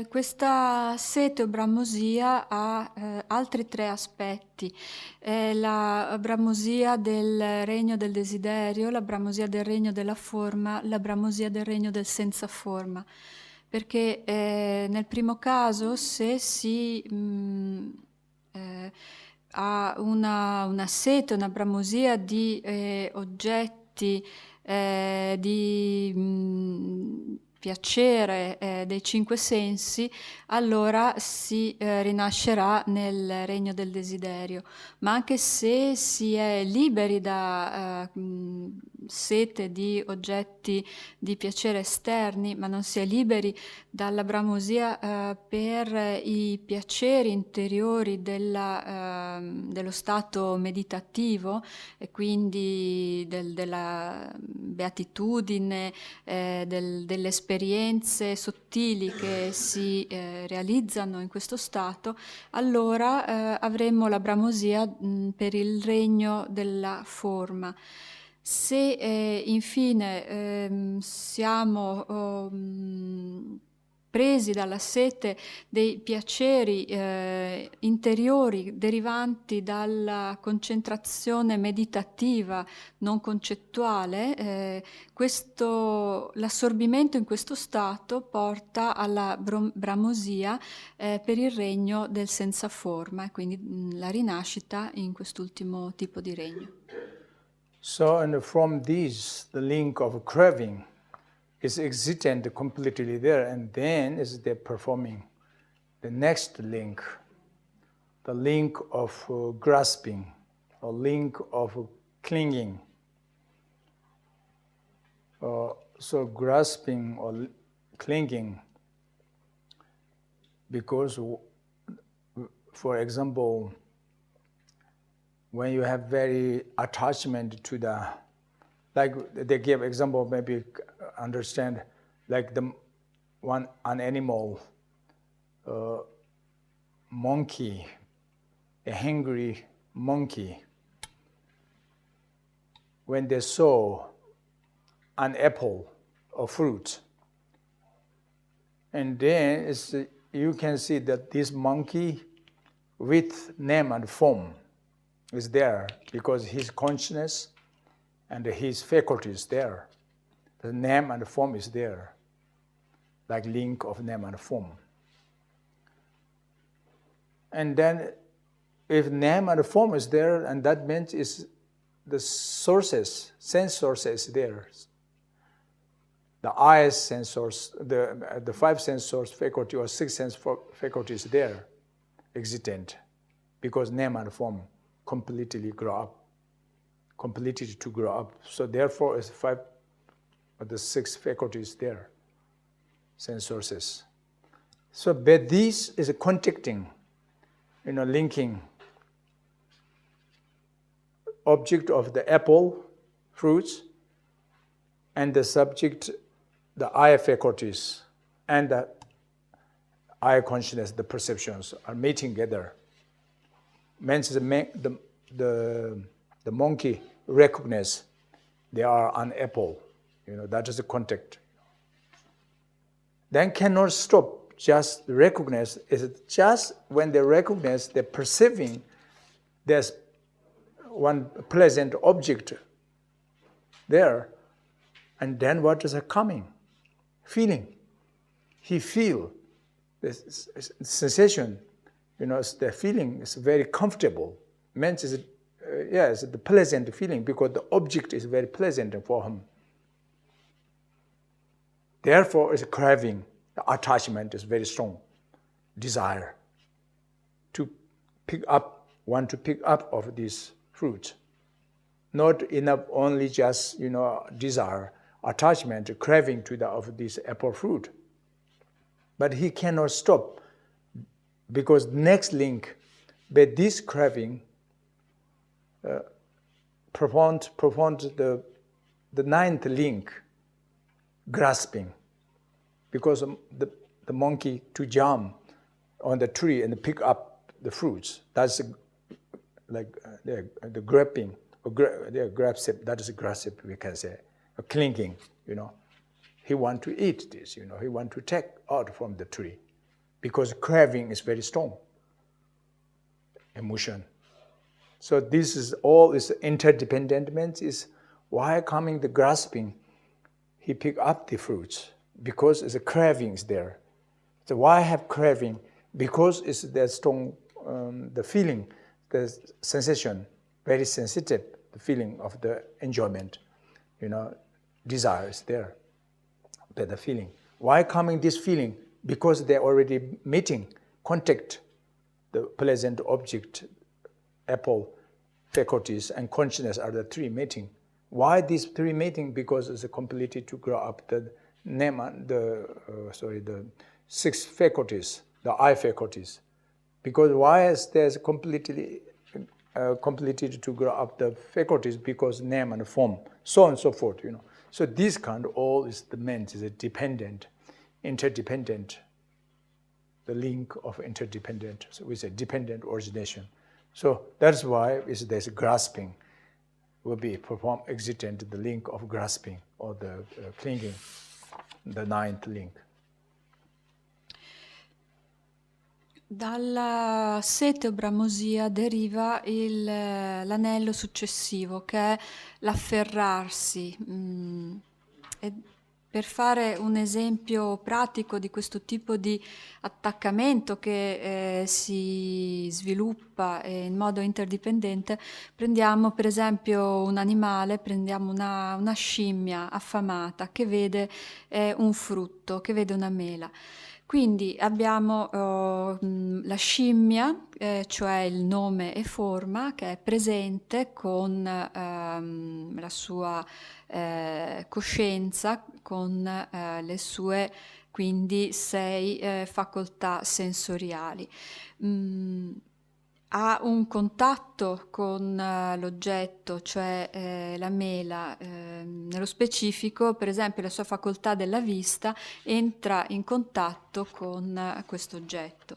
Questa sete o bramosia ha altri tre aspetti: la bramosia del regno del desiderio, la bramosia del regno della forma, la bramosia del regno del senza forma. Perché nel primo caso, se si ha una sete, una bramosia di oggetti, di piacere dei cinque sensi, allora si rinascerà nel regno del desiderio. Ma anche se si è liberi da sete di oggetti di piacere esterni, ma non si è liberi dalla bramosia per i piaceri interiori dello stato meditativo e quindi della beatitudine, delle esperienze sottili che si realizzano in questo stato, allora avremo la bramosia per il regno della forma. Se infine siamo presi dalla sete dei piaceri interiori derivanti dalla concentrazione meditativa non concettuale, l'assorbimento in questo stato porta alla bramosia per il regno del senza forma, e quindi la rinascita in quest'ultimo tipo di regno. So, and from these, the link of craving is existent completely there, and then is they're performing the next link, the link of grasping, a link of clinging. So grasping or clinging, because, for example, when you have very attachment to the, like they give example, maybe understand, like an animal, monkey, a hungry monkey, when they saw an apple or fruit, and then you can see that this monkey with name and form is there, because his consciousness and his faculty is there. The name and form is there, like link of name and form. And then if name and form is there, and that means is the sources, sense sources is there. The eye sense source, the five sense source faculty or six sense faculty is there, existent, because name and form completely grow up, completed to grow up. So therefore, it's five of the six faculties there, sense sources. So, but this is a contacting, linking object of the apple, fruits, and the subject, the eye faculties, and the eye consciousness, the perceptions are meeting together. Means the monkey recognize they are an apple. That is a contact. Then cannot stop, just recognize. Is it just when they recognize, they're perceiving there's one pleasant object there, and then what is coming? Feeling. He feel this sensation. The feeling is very comfortable. Means it's the pleasant feeling, because the object is very pleasant for him. Therefore, it's craving. The attachment is very strong. Desire to want to pick up of this fruit. Not enough only just, desire, attachment, craving of this apple fruit. But he cannot stop, because next link, but this craving performed the ninth link, grasping, because the monkey to jump on the tree and pick up the fruits. That's the grabbing, or grasp. That is a grasp, we can say, a clinging. He want to eat this. He want to take out from the tree, because craving is very strong emotion. So this is all is interdependent. Means is why coming the grasping, he pick up the fruits, because it's a cravings there. So why have craving? Because it's the strong, the feeling, the sensation, very sensitive, the feeling of the enjoyment, desire is there, but the feeling. Why coming this feeling? Because they're already meeting, contact, the pleasant object, apple, faculties, and consciousness are the three meeting. Why these three meeting? Because it's a completely to grow up the the six faculties, the eye faculties. Because why is there's completely completed to grow up the faculties? Because name and form, so on and so forth. So this kind of all is the meant is a dependent, interdependent. The link of interdependent, so we say dependent origination. So that's why there's grasping will be performed existent, the link of grasping or the clinging, the ninth link. Dalla sete o bramosia deriva l'anello successivo, che è l'afferrarsi. E per fare un esempio pratico di questo tipo di attaccamento che si sviluppa in modo interdipendente, prendiamo per esempio un animale, prendiamo una scimmia affamata che vede un frutto, che vede una mela. Quindi abbiamo la scimmia, cioè il nome e forma, che è presente con la sua coscienza, con le sue quindi 6 facoltà sensoriali. Ha un contatto con l'oggetto, cioè la mela, nello specifico, per esempio la sua facoltà della vista entra in contatto con questo oggetto.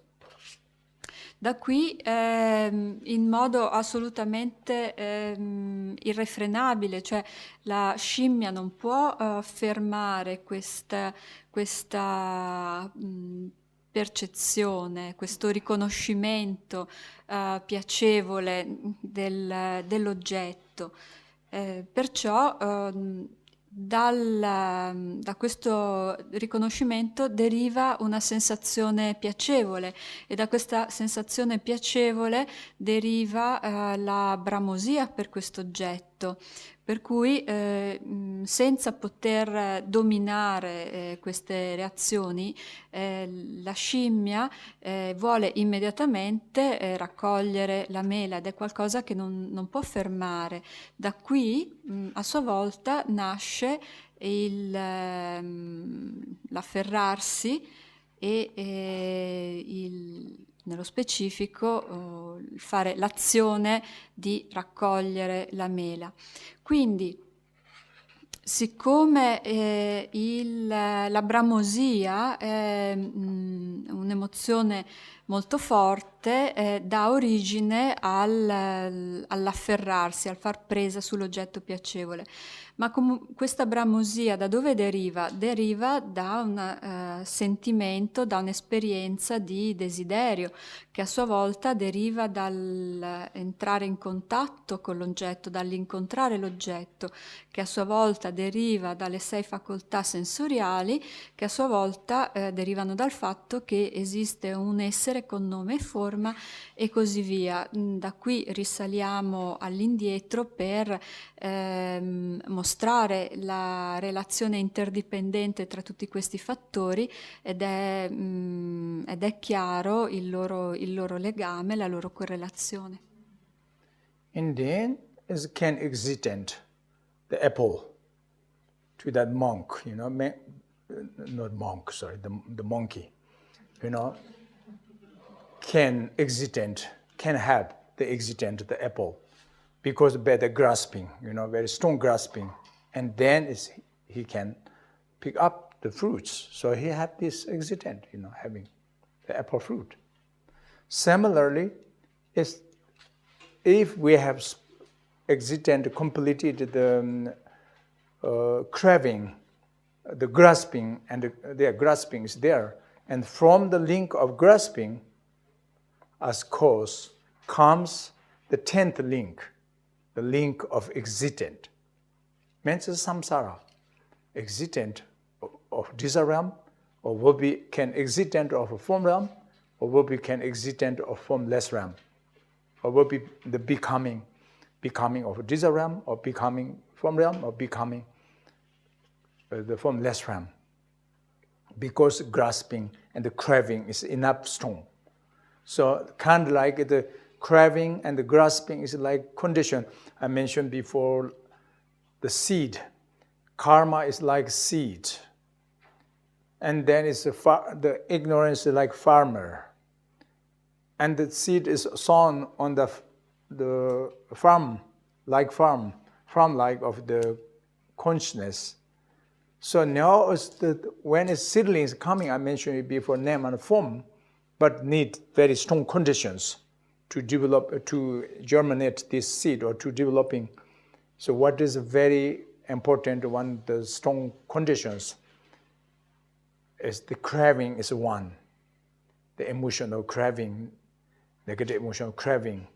Da qui, in modo assolutamente irrefrenabile, cioè la scimmia non può fermare questa percezione, questo riconoscimento piacevole dell'oggetto. Perciò da questo riconoscimento deriva una sensazione piacevole e da questa sensazione piacevole deriva la bramosia per questo oggetto. Per cui senza poter dominare queste reazioni, la scimmia vuole immediatamente raccogliere la mela ed è qualcosa che non può fermare. Da qui a sua volta nasce l'afferrarsi e nello specifico fare l'azione di raccogliere la mela. Quindi, siccome la bramosia è un'emozione molto forte, dà origine all'afferrarsi, al far presa sull'oggetto piacevole. Ma questa bramosia da dove deriva? Deriva da un sentimento, da un'esperienza di desiderio, che a sua volta deriva dall'entrare in contatto con l'oggetto, dall'incontrare l'oggetto, che a sua volta deriva dalle 6 facoltà sensoriali, che a sua volta derivano dal fatto che esiste un essere con nome e forma e così via. Da qui risaliamo all'indietro per mostrare la relazione interdipendente tra tutti questi fattori ed è chiaro il loro legame, la loro correlazione. And then is can excitant the apple to that monk, not monk, sorry, the monkey, can have the excitant, the apple, because by the grasping, very strong grasping, and then he can pick up the fruits. So he had this excitant, having the apple fruit. Similarly, if we have excitant completed the craving, the grasping, and their grasping is there, and from the link of grasping as cause comes the 10th link, the link of excitant. Means samsara, excitant of desire realm, or will be can excitant of a form realm, or will be can excitant of formless realm, or will be the becoming of a desire realm, or becoming form realm, or becoming the formless realm. Because grasping and the craving is enough strong. So kind of like the craving and the grasping is like condition. I mentioned before the seed. Karma is like seed. And then it's the ignorance is like farmer. And the seed is sown on the farm like of the consciousness. So now when a seedling is coming, I mentioned it before, name and form, but need very strong conditions to develop, to germinate this seed or to developing. So what is very important one, the strong conditions is the craving is one. the emotional craving, negative emotional craving,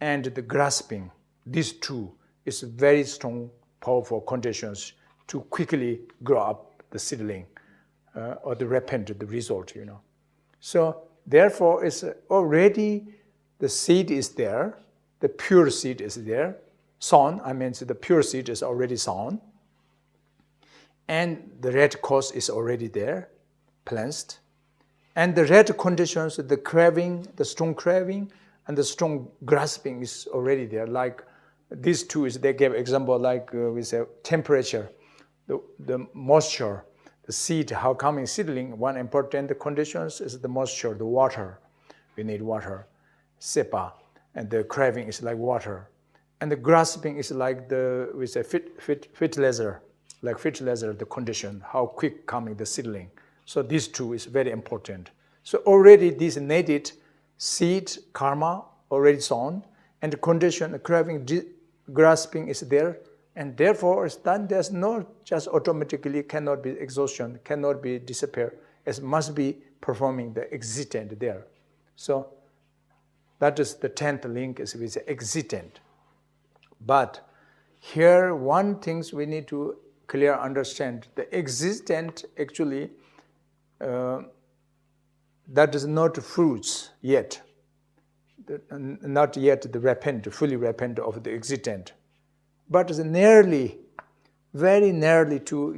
and the grasping. These two is very strong, powerful conditions to quickly grow up the seedling or the repent, the result, So therefore, it's already the seed is there, the pure seed is there, sown, the pure seed is already sown, and the red cause is already there, cleansed, and the red conditions, the craving, the strong craving, and the strong grasping is already there. Like these two, they gave example like we say temperature, the moisture, the seed, how coming seedling, one important conditions is the moisture, the water. We need water, sepa, and the craving is like water. And the grasping is like we say fertilizer, like fertilizer, the condition, how quick coming the seedling. So these two is very important. So already this needed seed, karma, already sown, and the condition, the craving, grasping is there, and therefore it's done. There's no just automatically cannot be exhaustion, cannot be disappear. It must be performing the existent there. So that is the 10th link is with existent. But here one thing we need to clearly understand, the existent actually that is not fruits yet, not yet the fully repent of the existent, but is nearly, very nearly to,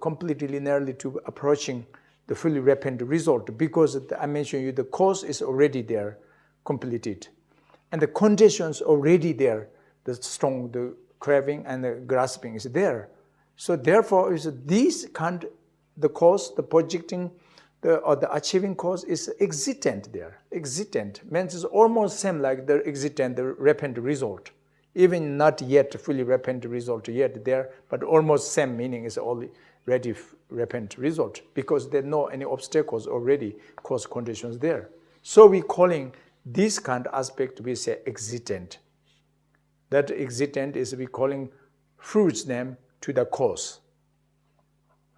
completely nearly to approaching the fully repent result, because I mentioned you, the cause is already there, completed, and the conditions already there, the strong, the craving and the grasping is there. So therefore, is this kind, the cause, the projecting, or the achieving cause is existent there. Existent means it's almost same like the existent, the repent result. Even not yet fully repent result yet there, but almost same meaning is already repent result, because there are no any obstacles already, cause conditions there. So we calling this kind of aspect, we say existent. That existent is we calling fruits name to the cause.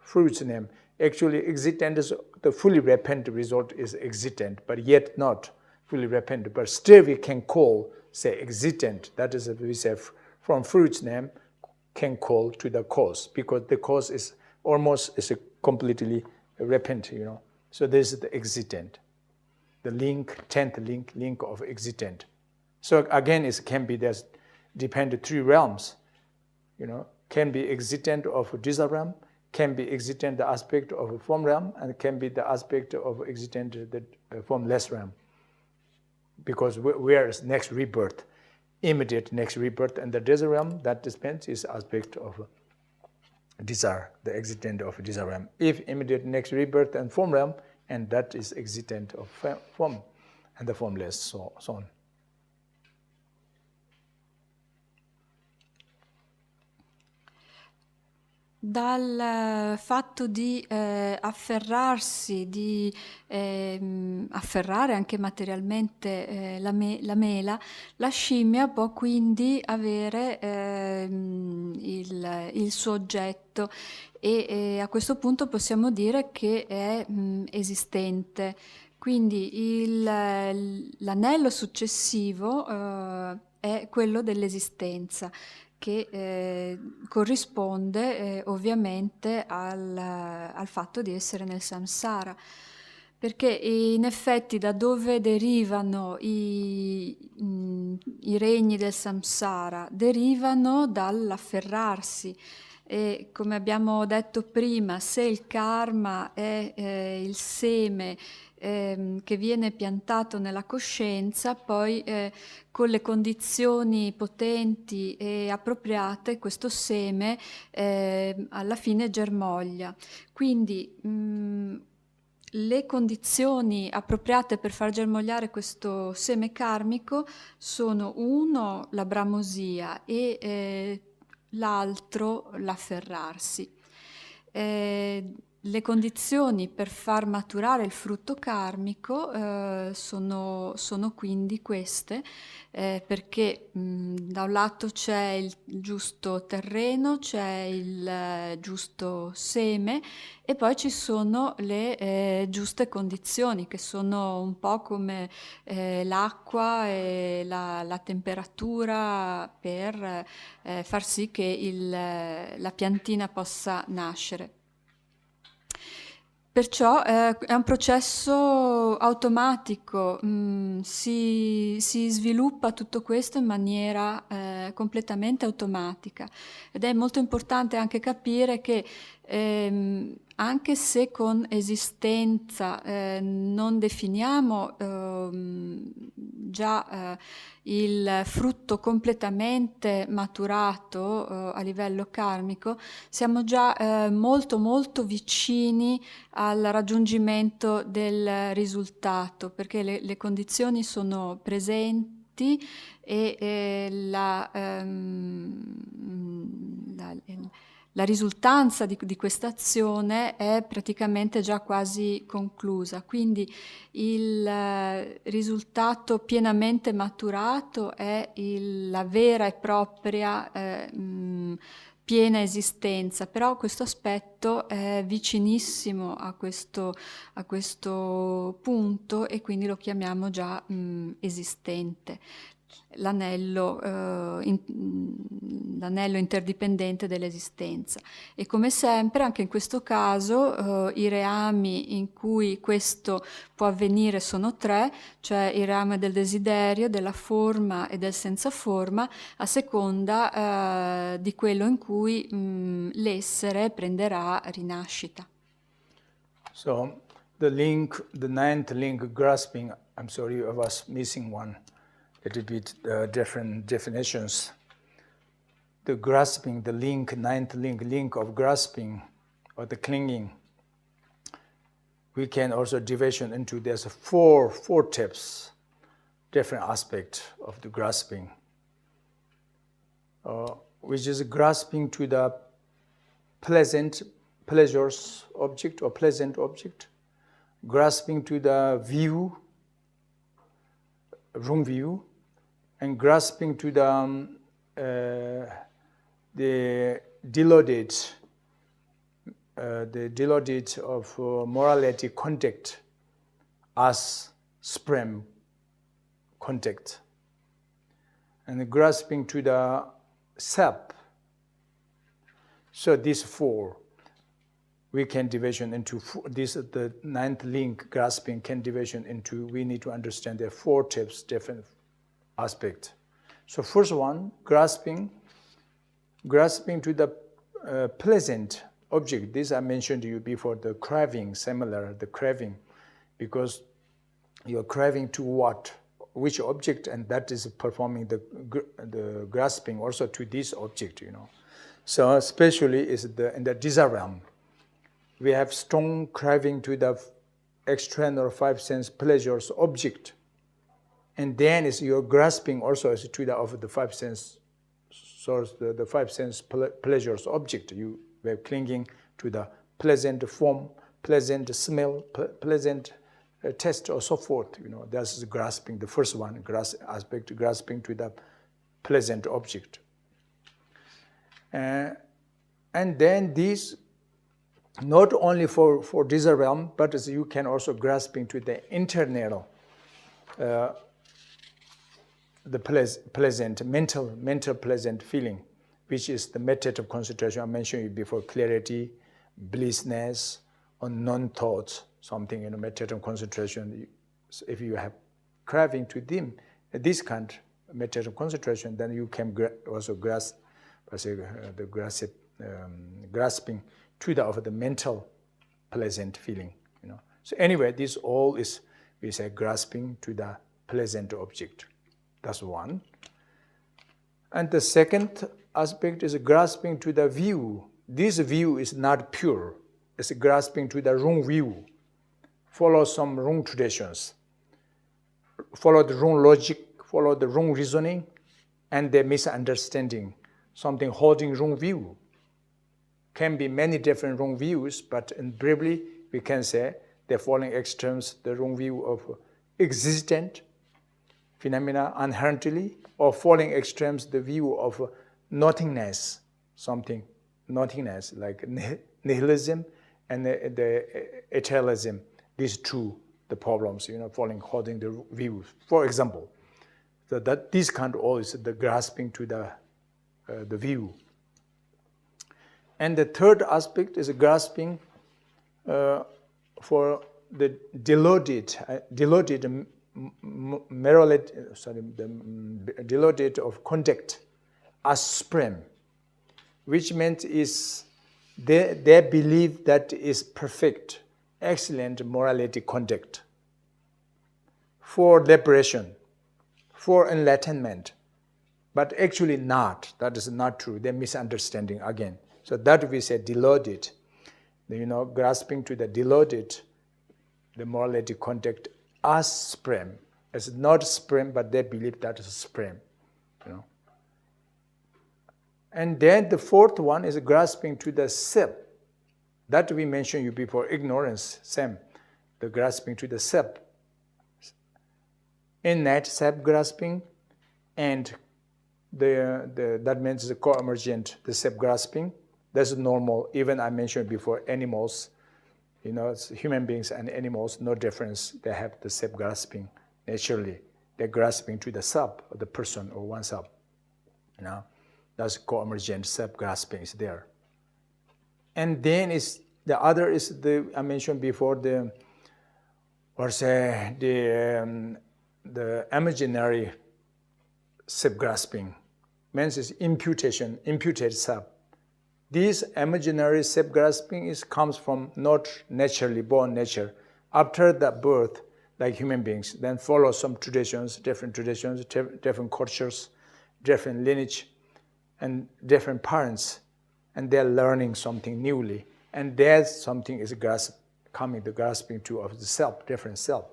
Fruits name. Actually, existent is the fully repent result is existent, but yet not fully repent. But still we can call, say, existent. That is, we say, from fruits name, can call to the cause, because the cause is almost is a completely repent, So this is the existent. The link, 10th link of existent. So again, it can be, there's depend 3 realms, can be existent of desire realm, can be existent the aspect of a form realm, and can be the aspect of existent the formless realm. Because where is next rebirth, immediate next rebirth, and the desire realm that depends is aspect of desire, the existent of desire realm. If immediate next rebirth and form realm, and that is existent of form and the formless, so on. Dal fatto di afferrarsi, di afferrare anche materialmente la mela, la scimmia può quindi avere il suo oggetto e a questo punto possiamo dire che è esistente. Quindi l'anello successivo è quello dell'esistenza, che corrisponde ovviamente al fatto di essere nel samsara, perché in effetti da dove derivano i regni del samsara? Derivano dall'afferrarsi, e come abbiamo detto prima, se il karma è il seme che viene piantato nella coscienza, poi con le condizioni potenti e appropriate questo seme alla fine germoglia. Quindi le condizioni appropriate per far germogliare questo seme karmico sono uno, la bramosia, e l'altro l'afferrarsi. Le condizioni per far maturare il frutto karmico sono quindi queste, perché da un lato c'è il giusto terreno, c'è il giusto seme e poi ci sono le giuste condizioni, che sono un po' come l'acqua e la temperatura per far sì che la piantina possa nascere. Perciò è un processo automatico, si sviluppa tutto questo in maniera completamente automatica ed è molto importante anche capire che anche se con esistenza non definiamo già il frutto completamente maturato a livello karmico, siamo già molto molto vicini al raggiungimento del risultato, perché le condizioni sono presenti e la risultanza di questa azione è praticamente già quasi conclusa. Quindi il risultato pienamente maturato è la vera e propria piena esistenza, però questo aspetto è vicinissimo a questo punto e quindi lo chiamiamo già esistente, l'anello interdipendente dell'esistenza. E come sempre anche in questo caso i reami in cui questo può avvenire sono tre, cioè il reame del desiderio, della forma e del senza forma, a seconda di quello in cui l'essere prenderà rinascita. So the ninth link, grasping, I'm sorry, I was missing one, a little bit different definitions. The grasping, the ninth link of grasping or the clinging, we can also division into, there's four tips, different aspects of the grasping, which is grasping to the pleasures object or pleasant object, grasping to the view, room view, and grasping to the deluded of morality contact as supreme contact, and grasping to the self. So these four, we can division into this. The ninth link, grasping, can division into. We need to understand there are four tips, different aspects. So first one, grasping to the pleasant object. This I mentioned to you before. The craving, similar, the craving, because you are craving to what, which object, and that is performing the grasping also to this object. So especially is in the desire realm, we have strong craving to the external five sense pleasures object, and then is your grasping also is to the five sense source, the five sense pleasures object. You were clinging to the pleasant form, pleasant smell, pleasant taste, or so forth. That's grasping. The first one, grasping to the pleasant object. And then these, not only for this realm, but as you can also grasping to the internal, the pleasant, mental pleasant feeling, which is the method of concentration. I mentioned it before, clarity, blissness, or non-thoughts, something method of concentration. So if you have craving to them, this kind of method of concentration, then you can also grasp, grasping to the mental pleasant feeling. So anyway, this all is, we say, grasping to the pleasant object. That's one. And the second aspect is grasping to the view. This view is not pure. It's grasping to the wrong view. Follow some wrong traditions. Follow the wrong logic, follow the wrong reasoning, and the misunderstanding. Something holding wrong view. can be many different wrong views, but briefly we can say the following extremes: the wrong view of existent phenomena inherently, or falling extremes, the view of nothingness, something, nothingness, like nihilism and the eternalism. These two, the problems, falling, holding the view. For example, so that this kind of all is the grasping to the view. And the third aspect is grasping for the deluded of conduct as supreme, which meant is they believe that is perfect, excellent morality conduct for liberation, for enlightenment, but actually not. That is not true. They're misunderstanding again. So that we say deluded, grasping to the deluded, the morality conduct as supreme. It's not supreme, but they believe that is supreme. And then the fourth one is grasping to the self. That we mentioned you before, ignorance, same. The grasping to the self. Innate self-grasping, and that means the co-emergent, the self-grasping. That's normal. Even I mentioned before, animals, human beings and animals, no difference. They have the self-grasping naturally. They're grasping to the self, or the person, or oneself. That's co-emergent self-grasping is there. And then the other is I mentioned before the imaginary self-grasping. Means is imputed self. This imaginary self-grasping comes from not naturally born nature. After the birth, like human beings, then follow some traditions, different cultures, different lineage, and different parents, and they're learning something newly. And there's something is the grasping to of the self, different self.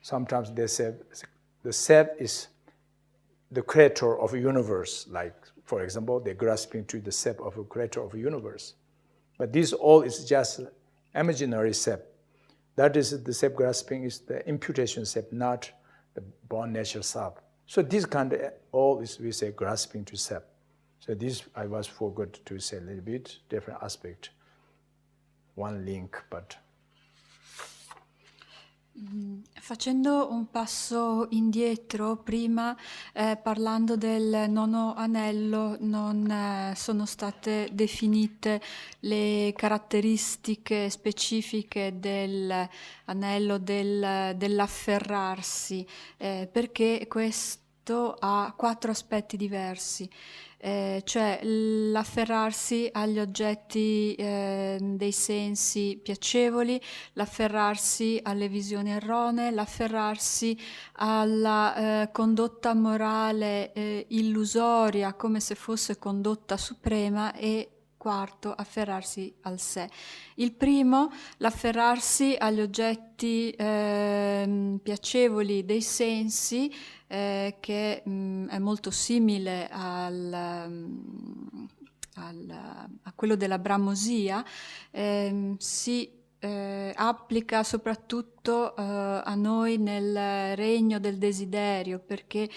Sometimes they say the self is the creator of a universe, like, for example, they're grasping to the self of a creator of a universe. But this all is just imaginary self. That is the self-grasping is the imputation self, not the born nature self. So this kind of all is, we say, grasping to self. So this I was forgot to say a little bit, different aspect. One link, but... Facendo un passo indietro, prima parlando del nono anello, non sono state definite le caratteristiche specifiche dell'anello dell'afferrarsi, perché questo ha 4 aspetti diversi. Cioè l'afferrarsi agli oggetti dei sensi piacevoli, l'afferrarsi alle visioni erronee, l'afferrarsi alla condotta morale illusoria come se fosse condotta suprema, e quarto, afferrarsi al sé. Il primo, l'afferrarsi agli oggetti piacevoli dei sensi, che è molto simile a quello della bramosia, si applica soprattutto a noi nel regno del desiderio, perché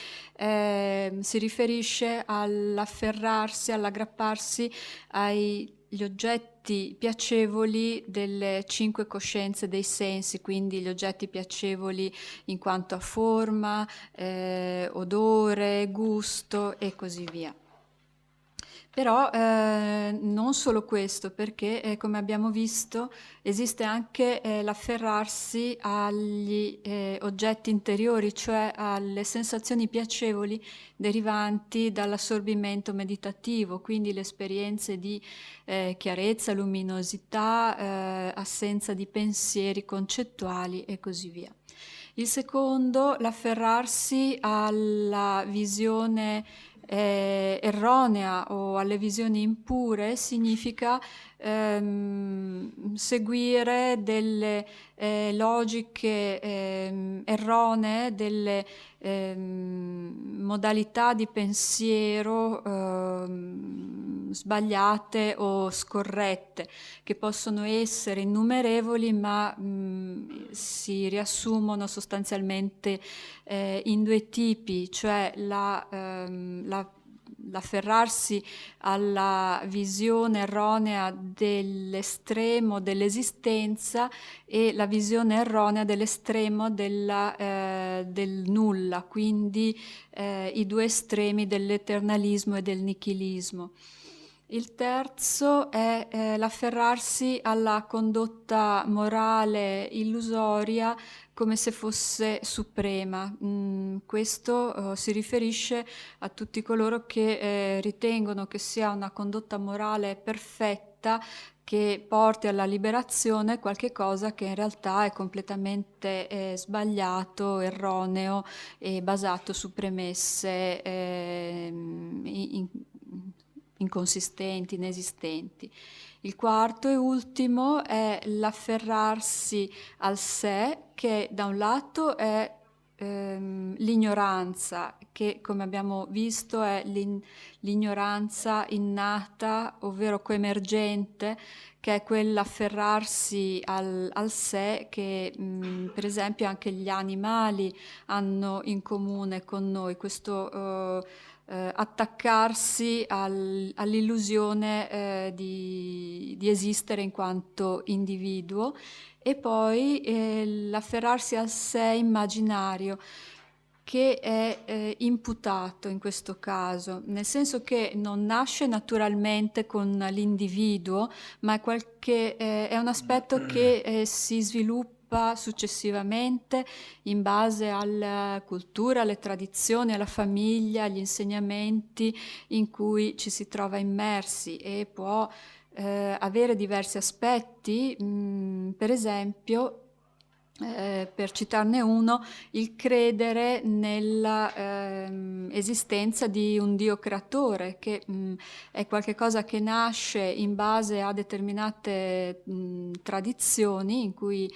si riferisce all'afferrarsi, all'aggrapparsi agli oggetti piacevoli delle 5 coscienze dei sensi, quindi gli oggetti piacevoli in quanto a forma, odore, gusto e così via. Però non solo questo, perché come abbiamo visto esiste anche l'afferrarsi agli oggetti interiori, cioè alle sensazioni piacevoli derivanti dall'assorbimento meditativo, quindi le esperienze di chiarezza, luminosità, assenza di pensieri concettuali e così via. Il secondo, l'afferrarsi alla visione erronea o alle visioni impure, significa seguire delle logiche erronee, delle modalità di pensiero sbagliate o scorrette, che possono essere innumerevoli ma si riassumono sostanzialmente in due tipi, cioè l'afferrarsi alla visione erronea dell'estremo dell'esistenza e la visione erronea dell'estremo del nulla, quindi i due estremi dell'eternalismo e del nichilismo. Il terzo è l'afferrarsi alla condotta morale illusoria come se fosse suprema. Questo si riferisce a tutti coloro che ritengono che sia una condotta morale perfetta che porti alla liberazione qualche cosa che in realtà è completamente sbagliato, erroneo e basato su premesse inconsistenti, inesistenti. Il quarto e ultimo è l'afferrarsi al sé, che da un lato è l'ignoranza, che come abbiamo visto è l'ignoranza innata, ovvero coemergente, che è quell'afferrarsi al sé che per esempio anche gli animali hanno in comune con noi, questo attaccarsi all'illusione di esistere in quanto individuo, e poi l'afferrarsi al sé immaginario, che è imputato in questo caso, nel senso che non nasce naturalmente con l'individuo, ma è un aspetto che si sviluppa successivamente in base alla cultura, alle tradizioni, alla famiglia, agli insegnamenti in cui ci si trova immersi, e può avere diversi aspetti, per esempio, per citarne uno, il credere nella esistenza di un Dio creatore, che è qualcosa che nasce in base a determinate tradizioni in cui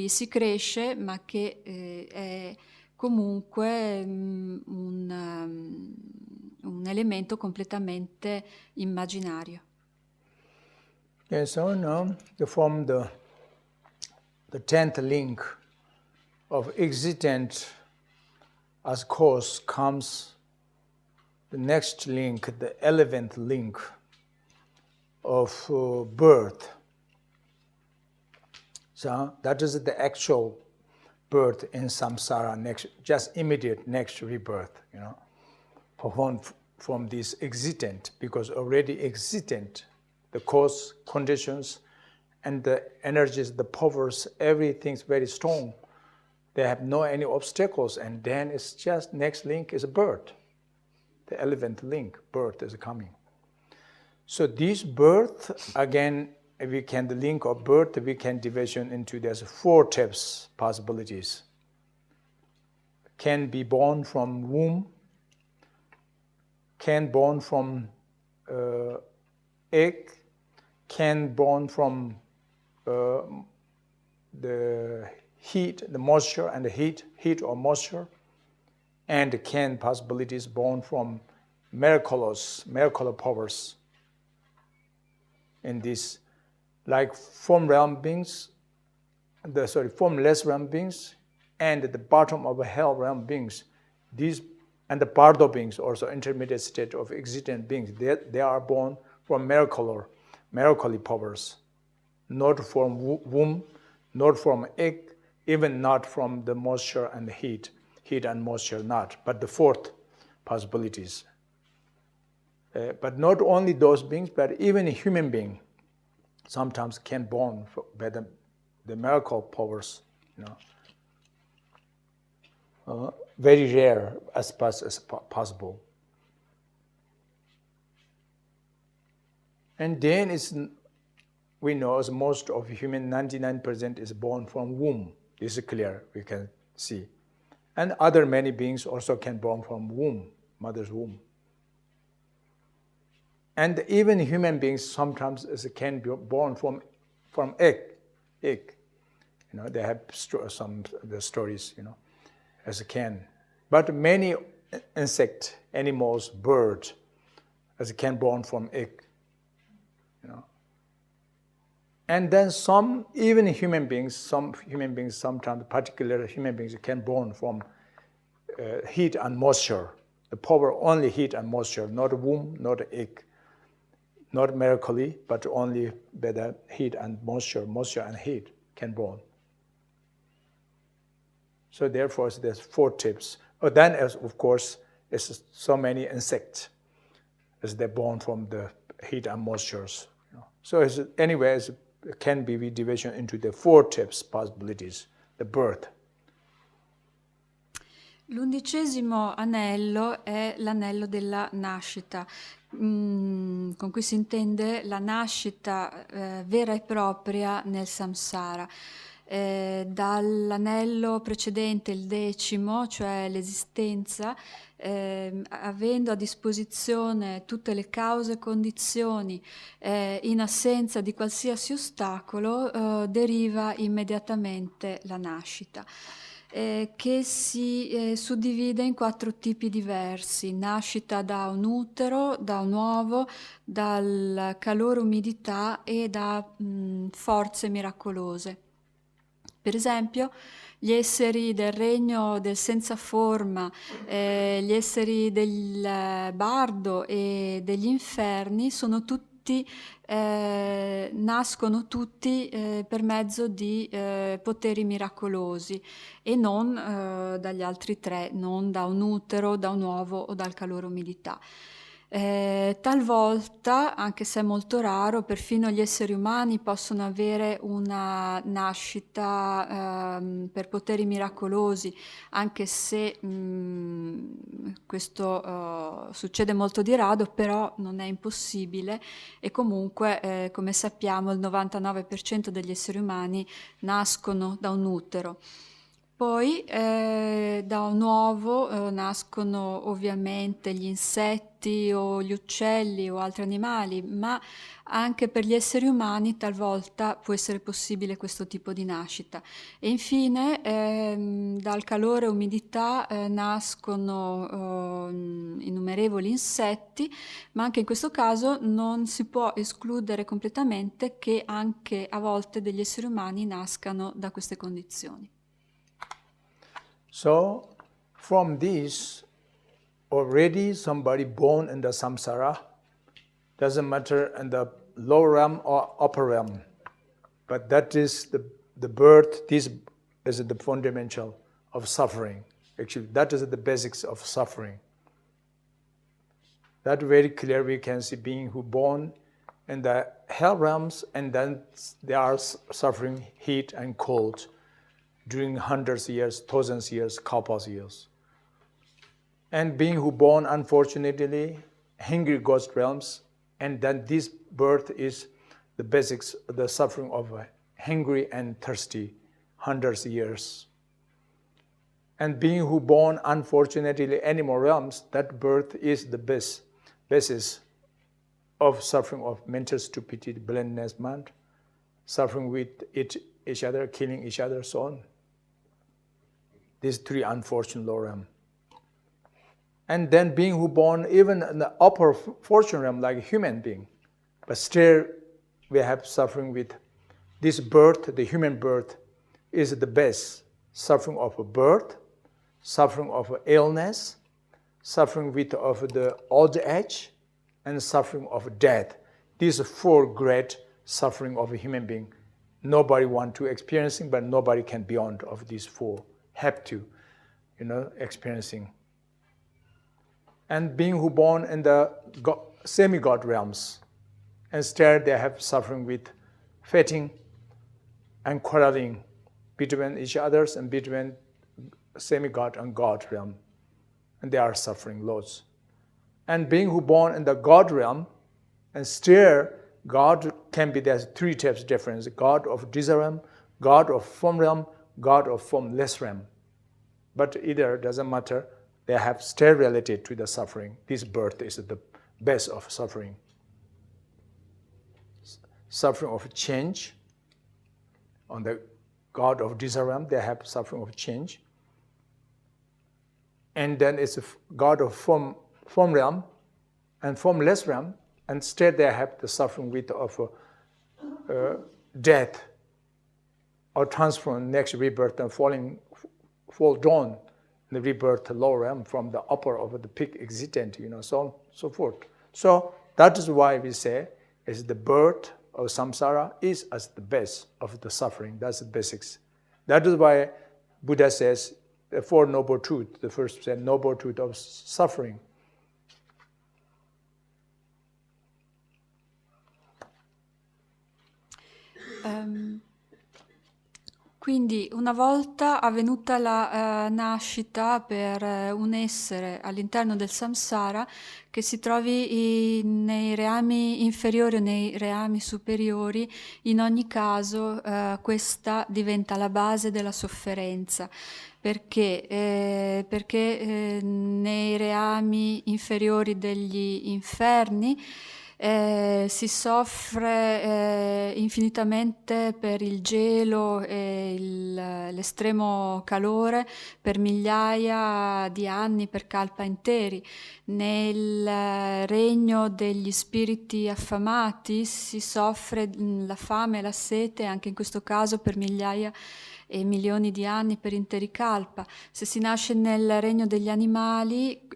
si cresce, ma che è comunque un elemento completamente immaginario. And so now, from the 10th link of existent as cause comes the next link, the 11th link of birth. So that is the actual birth in samsara, just immediate next rebirth, from this existent, because already existent, the cause, conditions, and the energies, the powers, everything's very strong. They have no any obstacles, and then it's just next link is birth. The 11th link, birth is coming. So this birth, again, the link of birth, we can division into, there's 4 types, possibilities. Can be born from womb, can born from egg, can born from the heat, the moisture and the heat or moisture, and can possibilities born from miraculous powers. In this, like formless realm beings, and the bottom of a hell realm beings, these and the bardo beings, also intermediate state of existent beings, they are born from miracle powers, not from womb, not from egg, even not from the moisture and the heat and moisture, not, but the 4th possibilities. But not only those beings, but even a human being sometimes can born by the miracle powers, very rare as fast as possible. And then we know as most of human, 99% is born from womb. This is clear, we can see. And other many beings also can born from womb, mother's womb. And even human beings sometimes can be born from egg. They have some the stories, as can. But many insect, animals, birds, as it can born from egg. And then some, even human beings, sometimes particular human beings can born from heat and moisture. The power only heat and moisture, not womb, not egg, not miraculously, but only by the heat and moisture and heat can born. So therefore, there's 4 types. But then, of course, there's so many insects as they're born from the heat and moistures. So anyways, it can be division into the 4 types possibilities, the birth. L'11° anello è l'anello della nascita, con cui si intende la nascita vera e propria nel samsara. Dall'anello precedente, il 10°, cioè l'esistenza, avendo a disposizione tutte le cause e condizioni, in assenza di qualsiasi ostacolo, deriva immediatamente la nascita. Che si suddivide in 4 tipi diversi: nascita da un utero, da un uovo, dal calore, umidità e da forze miracolose. Per esempio, gli esseri del regno del senza forma, gli esseri del bardo e degli inferni sono tutti nascono tutti per mezzo di poteri miracolosi e non dagli altri 3, non da un utero, da un uovo o dal calore umidità. Talvolta, anche se è molto raro, perfino gli esseri umani possono avere una nascita per poteri miracolosi, anche se questo succede molto di rado, però non è impossibile e comunque, come sappiamo, il 99% degli esseri umani nascono da un utero. Poi da un uovo nascono ovviamente gli insetti o gli uccelli o altri animali, ma anche per gli esseri umani talvolta può essere possibile questo tipo di nascita. E infine dal calore e umidità nascono innumerevoli insetti, ma anche in questo caso non si può escludere completamente che anche a volte degli esseri umani nascano da queste condizioni. So, from these, already somebody born in the samsara, doesn't matter in the lower realm or upper realm, but that is the birth, this is the fundamental of suffering. Actually, that is the basics of suffering. That very clear we can see being who born in the hell realms and then they are suffering heat and cold during hundreds of years, thousands of years, countless years. And being who born, unfortunately, hungry ghost realms, and then this birth is the basics, the suffering of hungry and thirsty hundreds of years. And being who born, unfortunately, animal realms, that birth is the basis of suffering of mental stupidity, blindness, mind, suffering with each other, killing each other, so on. These 3 unfortunate lower realm. And then being who born even in the upper fortune realm like a human being, but still we have suffering with this birth, the human birth is the best. Suffering of a birth, suffering of illness, suffering of the old age, and suffering of death. These are 4 great suffering of a human being. Nobody want to experiencing, but nobody can beyond of these 4. Have to, experiencing. And being who born in the semi-god realms, instead they have suffering with fighting and quarreling between each others and between semi-god and god realm, and they are suffering loads. And being who born in the god realm, and still God can be, there's 3 types of difference: God of desire realm, God of form realm, God of formless realm. But either doesn't matter, they have still related to the suffering. This birth is the best of suffering. Suffering of change. On the God of desire realm, they have suffering of change. And then it's a God of form realm, and formless realm, and instead they have the suffering with of death, or transform next rebirth and fall down in the rebirth lower realm from the upper of the peak existent, so on and so forth. So that is why we say is the birth of samsara is as the base of the suffering. That's the basics. That is why Buddha says the Four Noble Truths. The first said noble truth of suffering. Quindi una volta avvenuta la nascita per un essere all'interno del samsara che si trovi nei reami inferiori o nei reami superiori, in ogni caso questa diventa la base della sofferenza. Perché nei reami inferiori degli inferni si soffre infinitamente per il gelo e l'estremo calore per migliaia di anni, per kalpa interi. Nel regno degli spiriti affamati si soffre la fame e la sete, anche in questo caso per migliaia e milioni di anni, per interi kalpa. Se si nasce nel regno degli animali,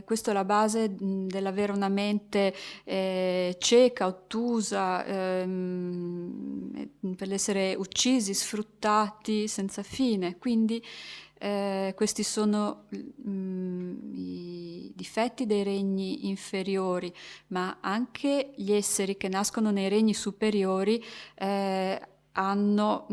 questa è la base dell'avere una mente cieca, ottusa, per essere uccisi, sfruttati senza fine. Quindi questi sono i difetti dei regni inferiori, ma anche gli esseri che nascono nei regni superiori hanno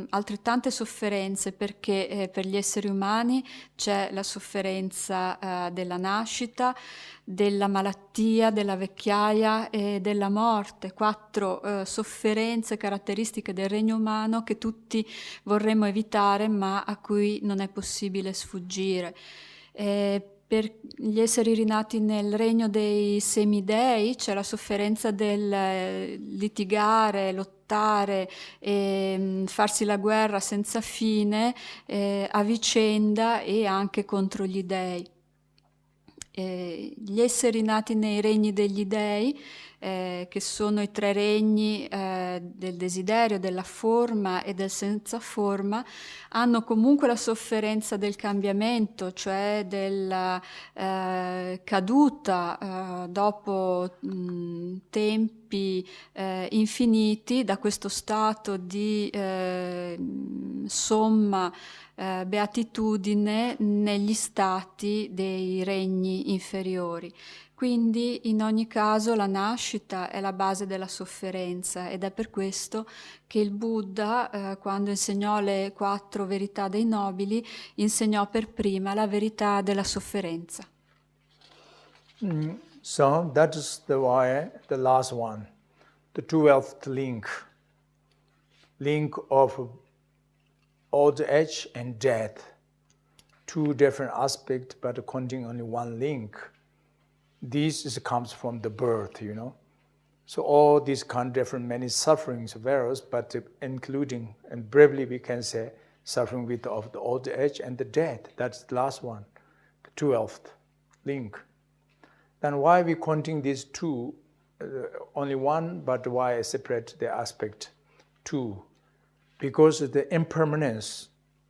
altrettante sofferenze, perché per gli esseri umani c'è la sofferenza della nascita, della malattia, della vecchiaia e della morte, 4 sofferenze caratteristiche del regno umano che tutti vorremmo evitare, ma a cui non è possibile sfuggire. Per gli esseri rinati nel regno dei semidei c'è la sofferenza del litigare, lottare e farsi la guerra senza fine a vicenda e anche contro gli dei. Gli esseri nati nei regni degli dei, che sono i 3 regni del desiderio, della forma e del senza forma, hanno comunque la sofferenza del cambiamento, cioè della caduta dopo tempi infiniti da questo stato di somma beatitudine negli stati dei regni inferiori. Quindi in ogni caso la nascita è la base della sofferenza, ed è per questo che il Buddha, quando insegnò le 4 verità dei nobili, insegnò per prima la verità della sofferenza. So that is why the last one, the 12th link of old age and death, 2 different aspects but containing only one link. This comes from the birth, So all these kind of different many sufferings various, but including, and briefly we can say, suffering with of the old age and the death. That's the last one, the 12th link. Then why we counting these 2, only one, but why separate the aspect 2? Because the impermanence,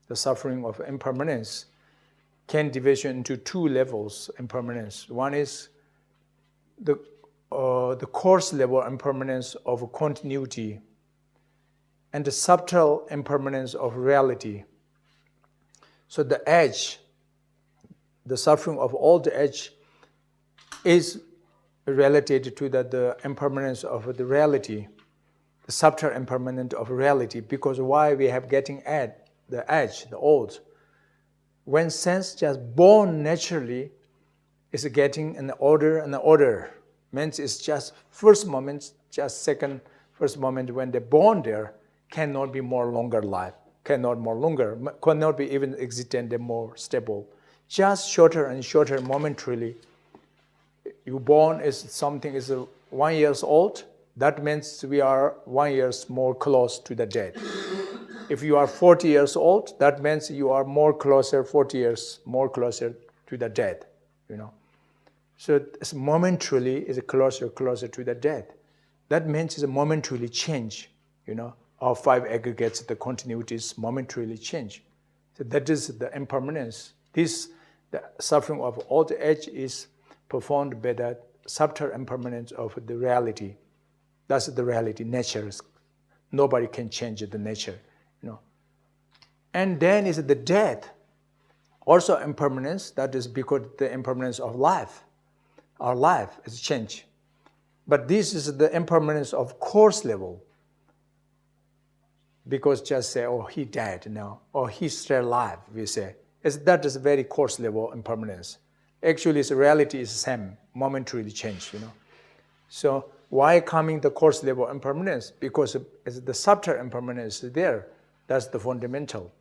the suffering of impermanence, can division into 2 levels impermanence. One is the coarse level impermanence of continuity and the subtle impermanence of reality. So the edge, the suffering of all the edge is related to the impermanence of the reality, the subtle impermanence of reality, because why we have getting at the edge, the old. When sense just born naturally is getting an order, means it's just first moment, just second, first moment when they're born there, cannot be more longer life, cannot be even existent and more stable. Just shorter and shorter momentarily. You born is something is 1 year old, that means we are 1 year more close to the death. If you are 40 years old, that means you are 40 years more closer to the death, So it's momentarily is closer to the death. That means it's a momentarily change, Our five aggregates, the continuities momentarily change. So that is the impermanence. The suffering of old age is performed by the subtle impermanence of the reality. That's the reality, nature. Nobody can change the nature, And then is the death, also impermanence. That is because the impermanence of life. Our life is changed. But this is the impermanence of course level. Because just say, oh, he died now, or he's still alive, we say. That is very coarse level impermanence. Actually, the reality is the same, momentarily changed, So why coming the coarse level impermanence? Because the subtle impermanence is there. That's the fundamental.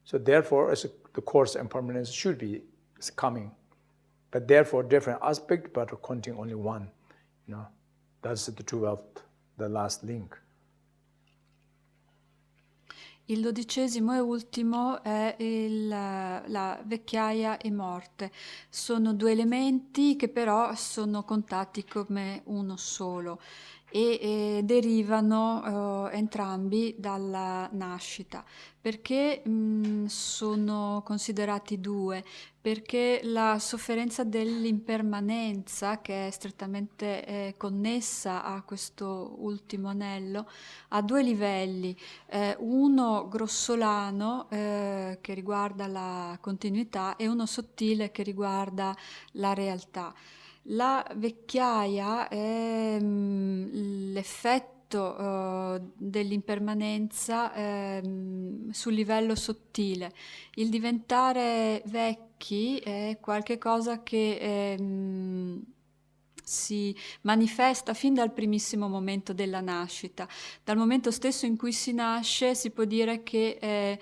So therefore, the coarse impermanence should be coming. But therefore, different aspect, but counting only one. That's the 12th, the last link. Il 12° e ultimo è la vecchiaia e morte. Sono due elementi che però sono contati come uno solo e derivano entrambi dalla nascita. Perché sono considerati due? Perché la sofferenza dell'impermanenza, che è strettamente connessa a questo ultimo anello, ha due livelli. Uno grossolano che riguarda la continuità e uno sottile che riguarda la realtà. La vecchiaia è l'effetto dell'impermanenza sul livello sottile. Il diventare vecchi è qualcosa che si manifesta fin dal primissimo momento della nascita. Dal momento stesso in cui si nasce si può dire che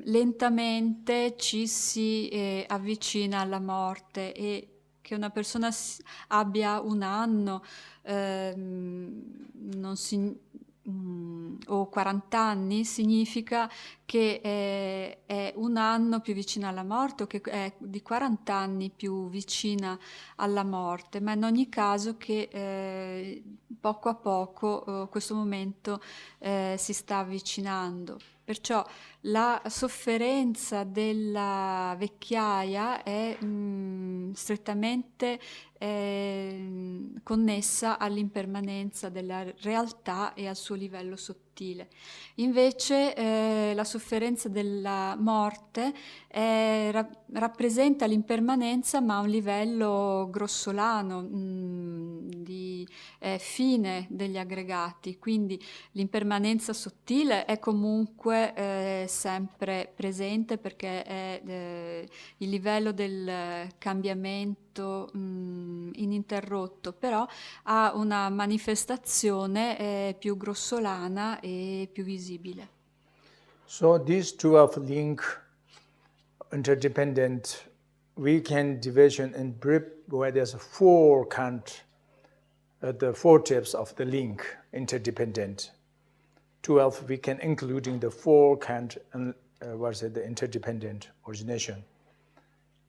lentamente ci si avvicina alla morte e che una persona abbia un anno o 40 anni significa che è un anno più vicina alla morte o che è di 40 anni più vicina alla morte, ma in ogni caso che poco a poco questo momento si sta avvicinando. Perciò la sofferenza della vecchiaia è strettamente connessa all'impermanenza della realtà e al suo livello sottile. Invece la sofferenza della morte rappresenta l'impermanenza ma a un livello grossolano, di fine degli aggregati, quindi l'impermanenza sottile è comunque sempre presente perché è il livello del cambiamento ininterrotto, però ha una manifestazione più grossolana e più visibile. So these 12 link interdependent, we can division in brief where there's 4 the 4 types of the link interdependent. 12 we can including the 4 the interdependent origination,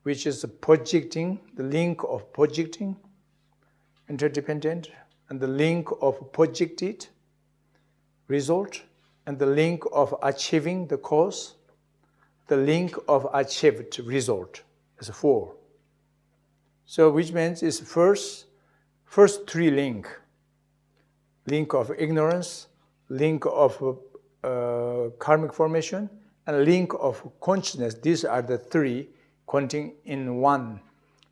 which is projecting, the link of projecting interdependent, and the link of projected result, and the link of achieving the cause, the link of achieved result is 4. So which means is first 3 link of ignorance, link of karmic formation, and link of consciousness. These are the 3 contained in one.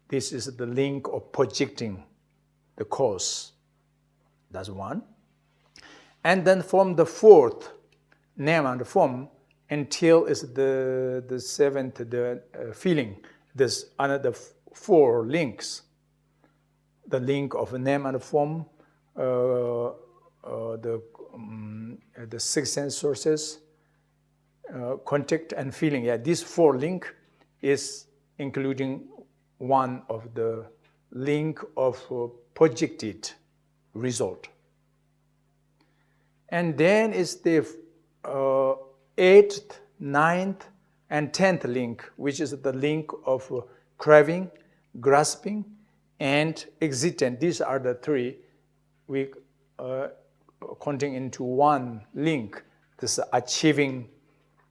This is the link of projecting the cause. That's 1. And then from the 4th, name and form, until is the 7th, the feeling. There's another 4 links. The link of name and form, the 6 sense sources, contact and feeling. Yeah, these 4 link is including one of the link of projected result. And then is the 8th, 9th, and 10th link, which is the link of craving, grasping, and existent. These are the three we counting into one link. This is achieving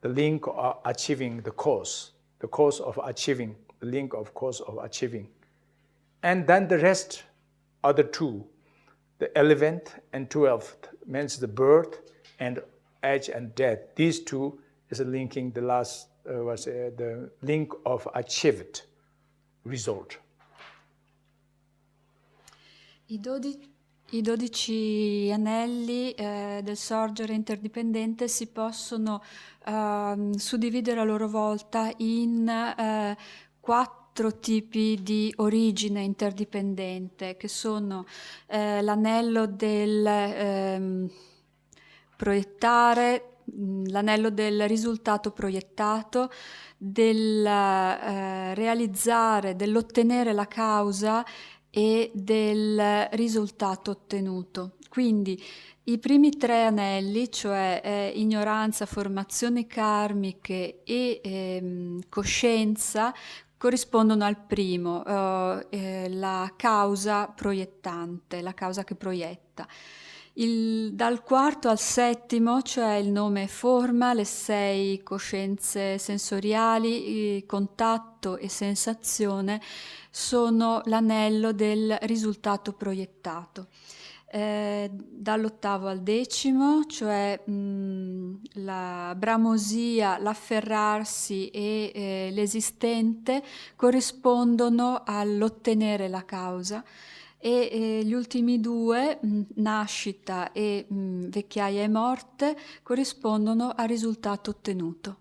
the link of achieving the cause of achieving, the link of cause of achieving. And then the rest are the two, the 11th and 12th, means the birth and age and death. These two is linking the last, the link of achieved result. I 12 anelli del sorgere interdipendente si possono suddividere a loro volta in 4 tipi di origine interdipendente, che sono l'anello del proiettare, l'anello del risultato proiettato, del realizzare, dell'ottenere la causa e del risultato ottenuto. Quindi i primi 3 anelli, cioè ignoranza, formazioni karmiche e coscienza, corrispondono al primo, la causa proiettante, la causa che proietta. Dal 4° al 7°, cioè il nome forma, le 6 coscienze sensoriali, contatto e sensazione, sono l'anello del risultato proiettato. Dall'8° al 10°, cioè la bramosia, l'afferrarsi e l'esistente, corrispondono all'ottenere la causa. E gli ultimi 2, nascita e vecchiaia e morte, corrispondono al risultato ottenuto.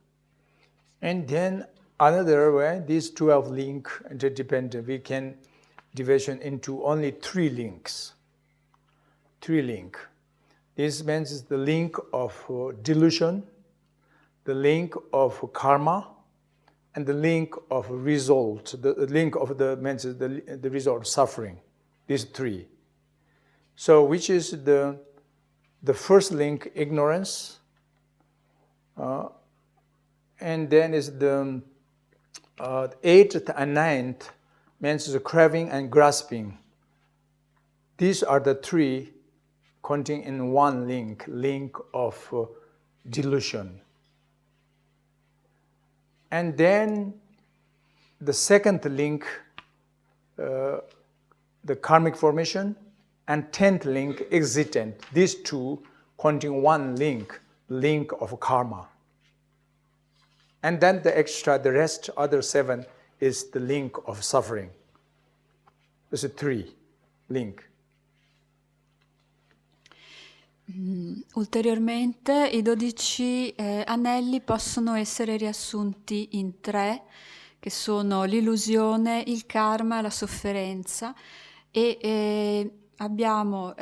And then another way, these 12 link interdependent, we can division into only 3 links. 3 link. This means the link of delusion, the link of karma, and the link of result. The link of means the result of suffering. These 3. So which is the first link, ignorance, and then is the 8th and 9th means the craving and grasping. These are the 3 counting in one link of delusion. And then the second link, the karmic formation, and 10th link, existent. These 2 counting one link of karma. And then the rest, other 7, is the link of suffering. This is 3 link. Ulteriormente i 12 anelli possono essere riassunti in 3, che sono l'illusione, il karma e la sofferenza, e abbiamo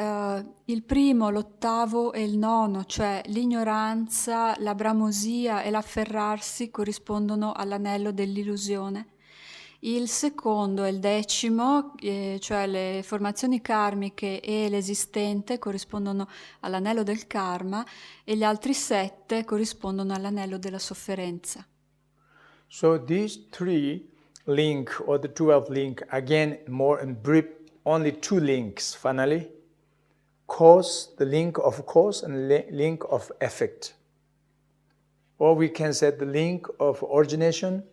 il primo, l'8° e il 9°, cioè l'ignoranza, la bramosia e l'afferrarsi corrispondono all'anello dell'illusione. Il secondo e il 10°, cioè le formazioni karmiche e l'esistente, corrispondono all'anello del karma, e gli altri 7 corrispondono all'anello della sofferenza. So these 3 link, or the 12 link, again more in brief, only 2 links finally. Cause, the link of cause, and link of effect. Or we can say the link of origination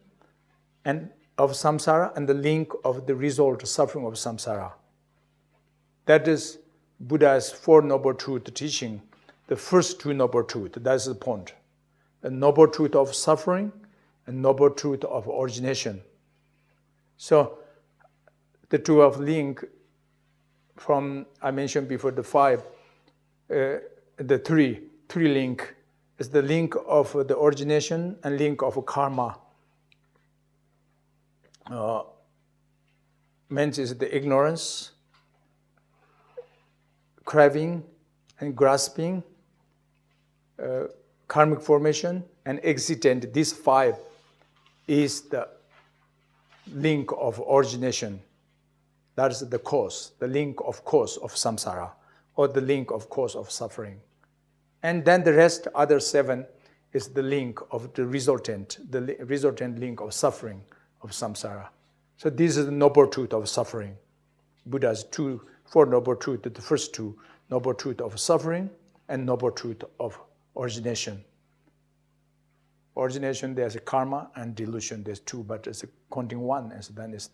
and of samsara, and the link of the result, suffering of samsara. That is Buddha's 4 Noble Truth teaching, the first 2 Noble Truth. That's the point. The Noble Truth of suffering and Noble Truth of origination. So the 12 link from, I mentioned before, the 5, the 3 link is the link of the origination and link of karma. Means is the ignorance, craving and grasping, karmic formation and existent. These 5 is the link of origination. That is the cause, the link of cause of samsara, or the link of cause of suffering. And then the rest, other 7, is the link of the resultant link of suffering of samsara. So this is the noble truth of suffering. Buddha's four noble truths, the first two, noble truth of suffering and noble truth of origination. Origination, there's a karma, and delusion, there's two, but it's counting one, and so then it's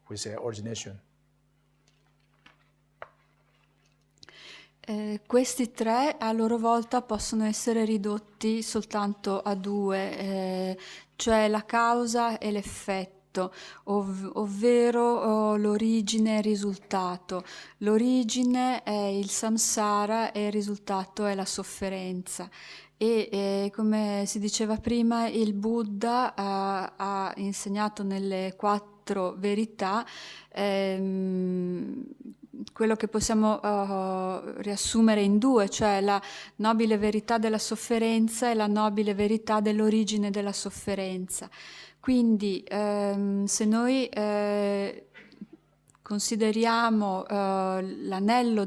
we say origination. Questi tre a loro volta possono essere ridotti soltanto a due, cioè la causa e l'effetto, ovvero l'origine e il risultato. L'origine è il samsara e il risultato è la sofferenza. E come si diceva prima, il Buddha ha insegnato nelle 4 verità quello che possiamo riassumere in 2, cioè la nobile verità della sofferenza e la nobile verità dell'origine della sofferenza. Quindi se noi consideriamo l'anello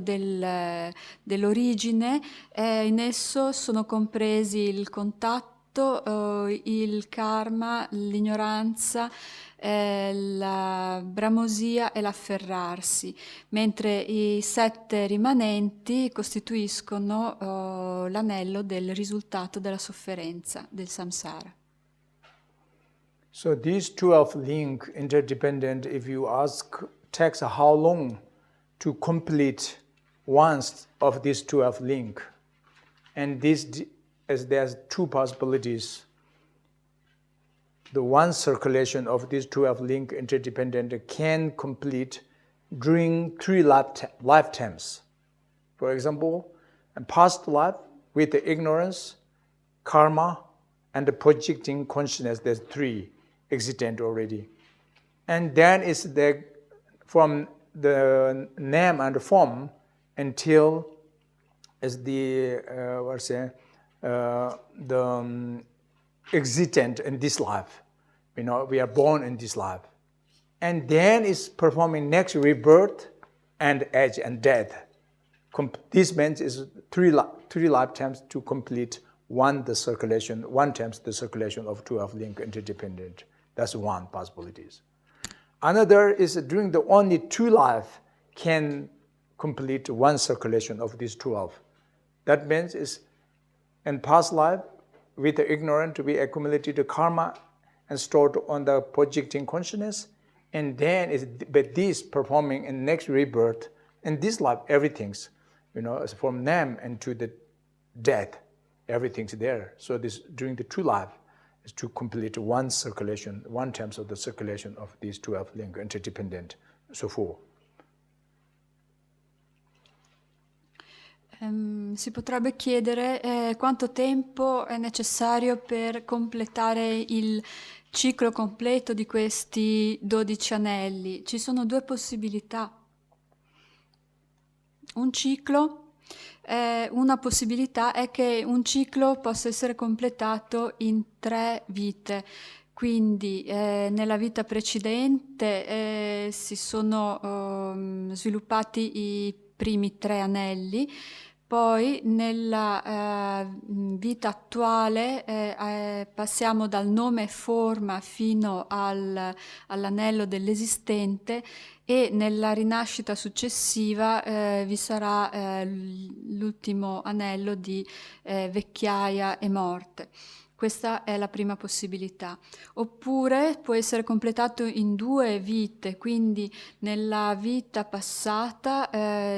dell'origine, in esso sono compresi il contatto, il karma, l'ignoranza, la bramosia e l'afferrarsi, mentre i 7 rimanenti costituiscono l'anello del risultato della sofferenza, del samsara. So these 12 link interdependent, if you ask, takes how long to complete one of these 12 link, and this, as there's 2 possibilities. The one circulation of these 12 link interdependent can complete during 3 lifetimes. For example, in past life, with the ignorance, karma, and the projecting consciousness, there's 3 existent already. And then it's from the name and form until is the existent in this life. You know, we are born in this life. And then it's performing next rebirth and age and death. This means is 3 lifetimes to complete one times the circulation of 12 link interdependent. That's one possibility. Another is during the only 2 life can complete one circulation of these 12. That means is in past life, with the ignorant to be accumulated the karma and stored on the projecting consciousness, and then but this performing in next rebirth, in this life everything's, you know, from name and to the death, everything's there. So this during the 2 life is to complete one circulation, 1 times of the circulation of these 12 link interdependent, so forth. Si potrebbe chiedere quanto tempo è necessario per completare il ciclo completo di questi 12 anelli. Ci sono 2 possibilità. Una possibilità è che un ciclo possa essere completato in 3 vite. Quindi nella vita precedente si sono sviluppati i primi 3 anelli, poi nella vita attuale passiamo dal nome e forma fino all'anello dell'esistente, e nella rinascita successiva vi sarà l'ultimo anello di vecchiaia e morte. Questa è la prima possibilità. Oppure può essere completato in 2 vite, quindi nella vita passata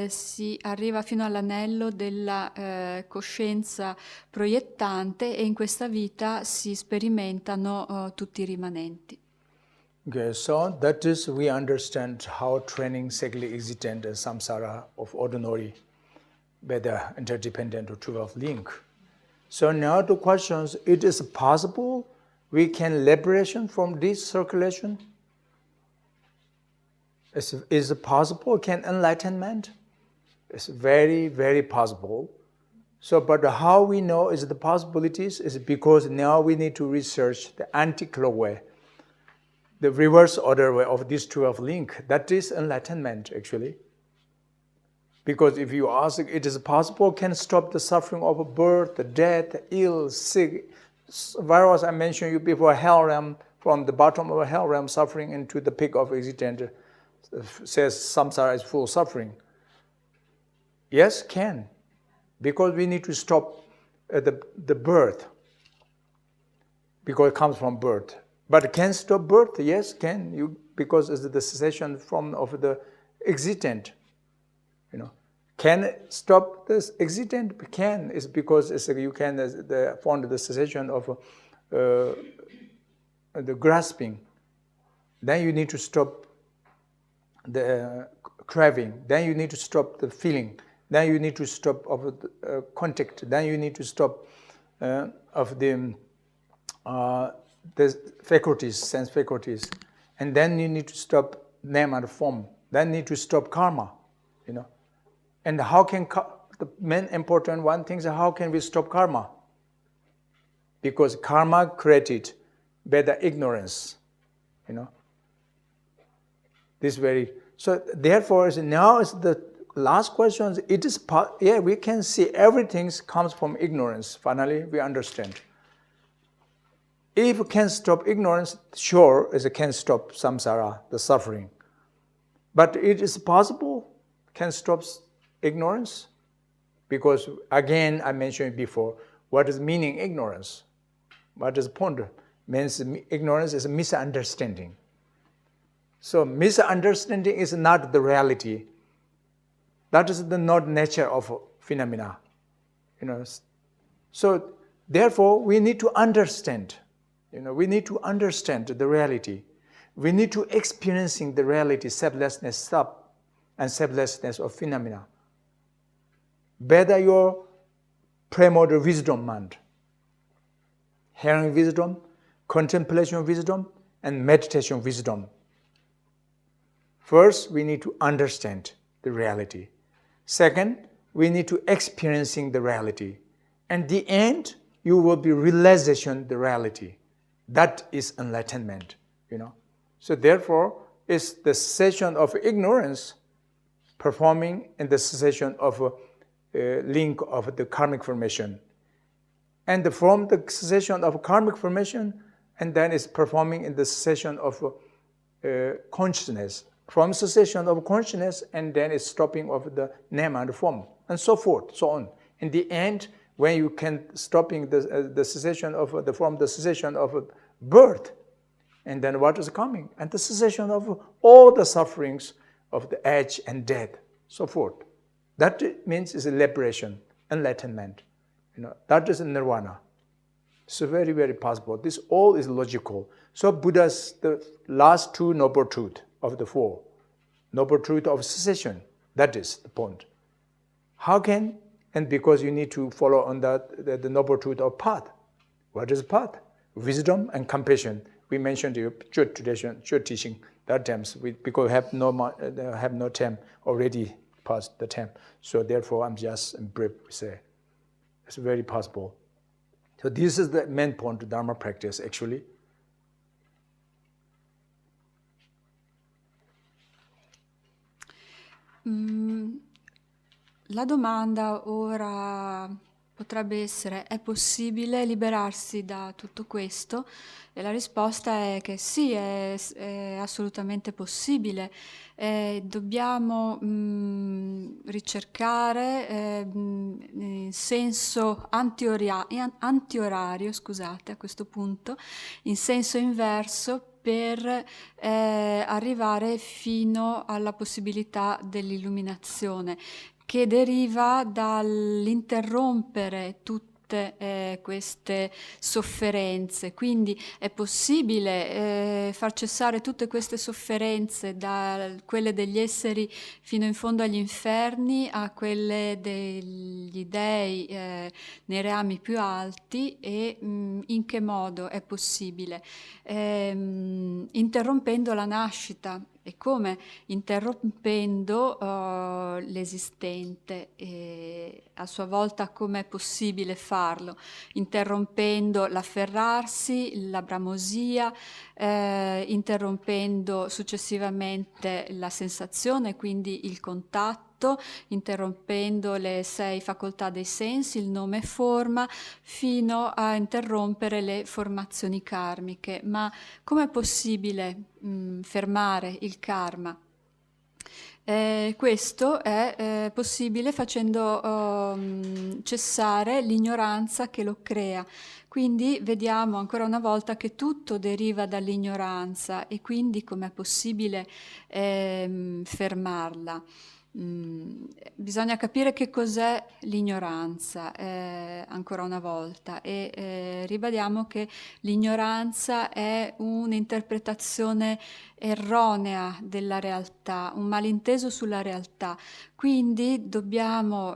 si arriva fino all'anello della coscienza proiettante, e in questa vita si sperimentano tutti i rimanenti. Okay, so that is we understand how training cyclic existent and samsara of ordinary, whether interdependent or 12 link. So now the question is, it is possible we can liberation from this circulation? Is it possible? Can enlightenment? It's very, very possible. So, but how we know is the possibilities is because now we need to research the anti-clockwise, the reverse order way of these 12 link. That is enlightenment actually. Because if you ask, it is possible, can stop the suffering of birth, death, ill, sick, virus I mentioned you before, hell realm, from the bottom of a hell realm suffering into the peak of existence, says samsara is full suffering. Yes, can, because we need to stop the birth, because it comes from birth. But can stop birth? Yes, can. Because it's the cessation of the existent. Can stop this existent? Can. It's because you can find the cessation of the grasping. Then you need to stop the craving. Then you need to stop the feeling. Then you need to stop of the contact. Then you need to stop of the faculties, sense faculties. And then you need to stop name and form. Then need to stop karma, And how can the main important one thing is how can we stop karma? Because karma created by the ignorance, This so therefore now is the last question. It is we can see everything comes from ignorance. Finally, we understand. If it can stop ignorance, sure, it can stop samsara, the suffering. But it is possible, can stop ignorance? Because again, I mentioned before, what is meaning ignorance? What is point? Means ignorance is a misunderstanding. So misunderstanding is not the reality. That is the not nature of phenomena. So therefore, we need to understand. We need to understand the reality. We need to experiencing the reality, selflessness, and selflessness of phenomena. Better your primordial wisdom mind, hearing wisdom, contemplation wisdom, and meditation wisdom. First, we need to understand the reality. Second, we need to experiencing the reality. And the end, you will be realization the reality. That is enlightenment, So therefore, it's the cessation of ignorance performing in the cessation of a link of the karmic formation. And from the cessation of karmic formation, and then it's performing in the cessation of consciousness. From cessation of consciousness, and then it's stopping of the name and form, and so forth, so on. In the end, when you can stopping the cessation of the form, the cessation of birth, and then what is coming? And the cessation of all the sufferings of the age and death, so forth. That means is a liberation, enlightenment. That is nirvana. So very, very possible. This all is logical. So Buddha's the last two noble truths of the four. Noble truth of cessation. That is the point. How can? And because you need to follow on that the noble truth of path. What is path? Wisdom and compassion. We mentioned the Chut tradition, Chut teaching. That times because we have no time already past the time. So therefore, I'm just brief to say. It's very possible. So this is the main point of Dharma practice, actually. La domanda ora potrebbe essere: è possibile liberarsi da tutto questo? E la risposta è che sì, è assolutamente possibile. Dobbiamo ricercare in senso antiorario, scusate, a questo punto, in senso inverso, per arrivare fino alla possibilità dell'illuminazione, che deriva dall'interrompere tutte queste sofferenze. Quindi è possibile far cessare tutte queste sofferenze, da quelle degli esseri fino in fondo agli inferni a quelle degli dei nei reami più alti. E in che modo è possibile? Interrompendo la nascita. E come? Interrompendo l'esistente. E a sua volta come è possibile farlo? Interrompendo l'afferrarsi, la bramosia, interrompendo successivamente la sensazione, quindi il contatto, atto, interrompendo le 6 facoltà dei sensi, il nome e forma, fino a interrompere le formazioni karmiche. Ma com'è possibile fermare il karma? Questo è possibile facendo cessare l'ignoranza che lo crea. Quindi vediamo ancora una volta che tutto deriva dall'ignoranza e quindi com'è possibile fermarla. Bisogna capire che cos'è l'ignoranza, ancora una volta, e ribadiamo che l'ignoranza è un'interpretazione erronea della realtà, un malinteso sulla realtà. Quindi dobbiamo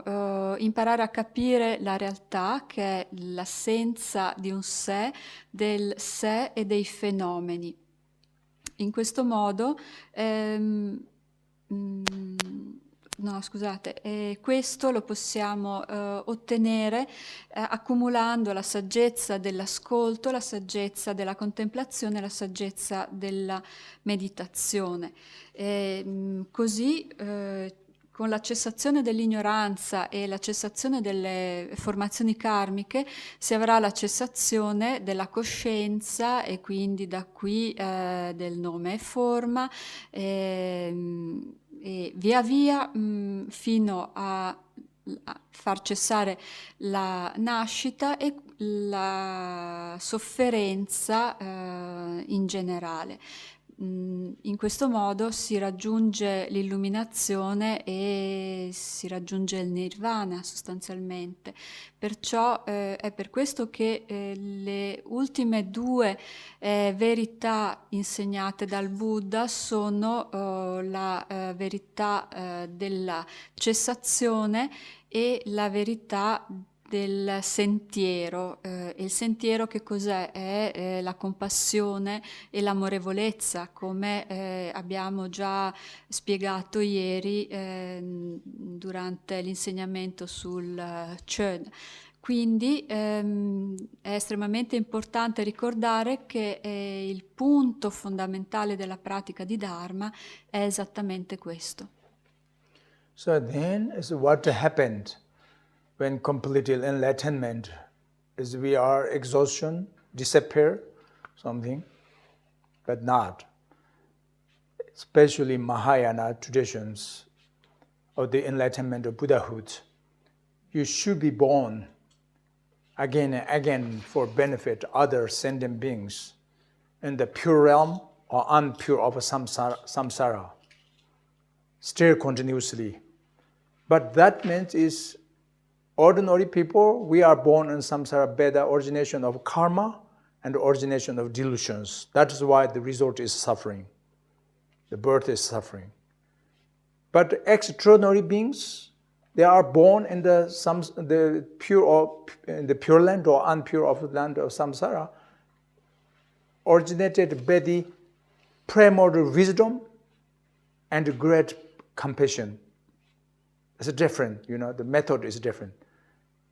imparare a capire la realtà, che è l'assenza di un sé, del sé e dei fenomeni. In questo modo questo lo possiamo ottenere accumulando la saggezza dell'ascolto, la saggezza della contemplazione, la saggezza della meditazione. Così con la cessazione dell'ignoranza e la cessazione delle formazioni karmiche si avrà la cessazione della coscienza e quindi da qui del nome e forma, e via via fino a far cessare la nascita e la sofferenza in generale. In questo modo si raggiunge l'illuminazione e si raggiunge il nirvana sostanzialmente. Perciò è per questo che le ultime 2 verità insegnate dal Buddha sono la verità della cessazione e la verità del sentiero. Il sentiero che cos'è? È la compassione e l'amorevolezza, come abbiamo già spiegato ieri durante l'insegnamento sul Chön. Quindi è estremamente importante ricordare che il punto fondamentale della pratica di Dharma è esattamente questo. So then is what happened when complete enlightenment is we are exhaustion, disappear, something, but not. Especially Mahayana traditions of the enlightenment of Buddhahood. You should be born again and again for benefit other sentient beings in the pure realm or unpure of samsara, still continuously. But that means is ordinary people, we are born in samsara by the origination of karma and the origination of delusions. That is why the result is suffering. The birth is suffering. But extraordinary beings, they are born in the pure land or unpure of the land of samsara, originated by the primordial wisdom and great compassion. It's different, the method is different.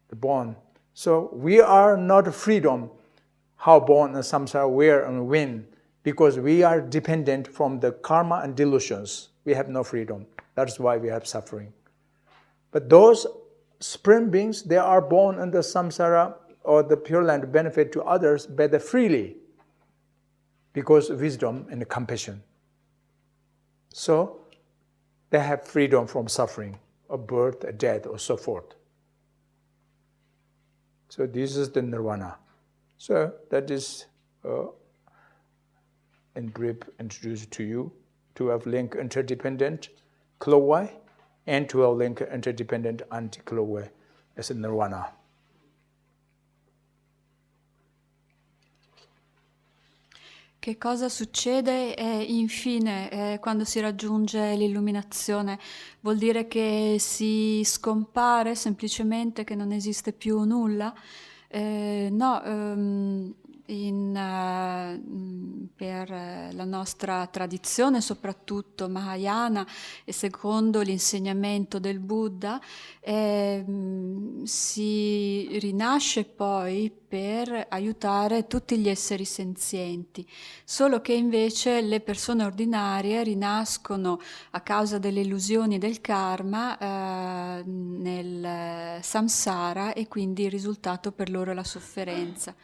The born. So we are not freedom, how born in samsara, where and when, because we are dependent from the karma and delusions. We have no freedom. That's why we have suffering. But those supreme beings, they are born in the samsara or the pure land benefit to others better freely because of wisdom and compassion. So they have freedom from suffering of birth, death, or so forth. So this is the nirvana. So that is in brief introduced to you. 12 link interdependent clockwise and 12 link interdependent anti-clockwise as a nirvana. Che cosa succede infine quando si raggiunge l'illuminazione? Vuol dire che si scompare semplicemente, che non esiste più nulla? No, per la nostra tradizione, soprattutto Mahayana, e secondo l'insegnamento del Buddha, si rinasce poi per aiutare tutti gli esseri senzienti, solo che invece le persone ordinarie rinascono a causa delle illusioni del karma nel samsara, e quindi il risultato per loro è la sofferenza.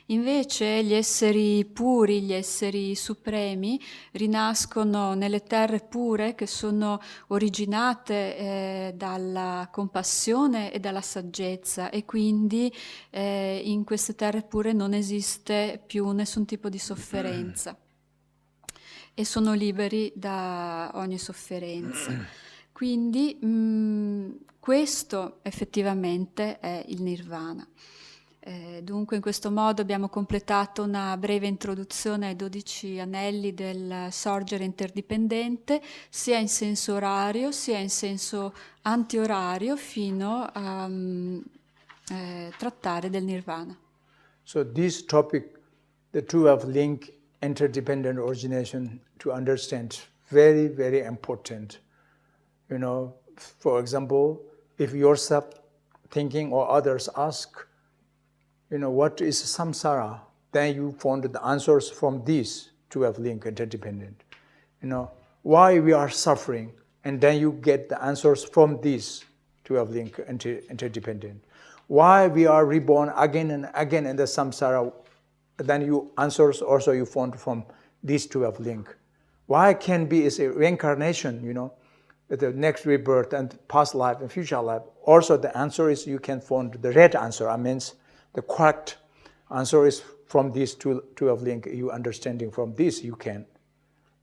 Invece gli esseri puri, gli esseri supremi, rinascono nelle terre pure, che sono originate dalla compassione e dalla saggezza, e quindi in queste terre pure non esiste più nessun tipo di sofferenza e sono liberi da ogni sofferenza. Quindi questo effettivamente è il nirvana. Dunque in questo modo abbiamo completato una breve introduzione ai 12 anelli del sorgere interdipendente, sia in senso orario sia in senso antiorario, fino a trattare del nirvana. So this topic, the 12 link interdependent origination, to understand, very, very important. You know, for example, if yourself thinking or others ask, you know, what is samsara? Then you found the answers from these 12 link interdependent. You know, why we are suffering, and then you get the answers from these 12 link interdependent. Why we are reborn again and again in the samsara, then you answers also you found from these 12 link. Why can be is a reincarnation, you know, the next rebirth and past life and future life. Also the answer is you can find the right answer. I mean, the correct answer is from these 12 link. You understanding from this you can,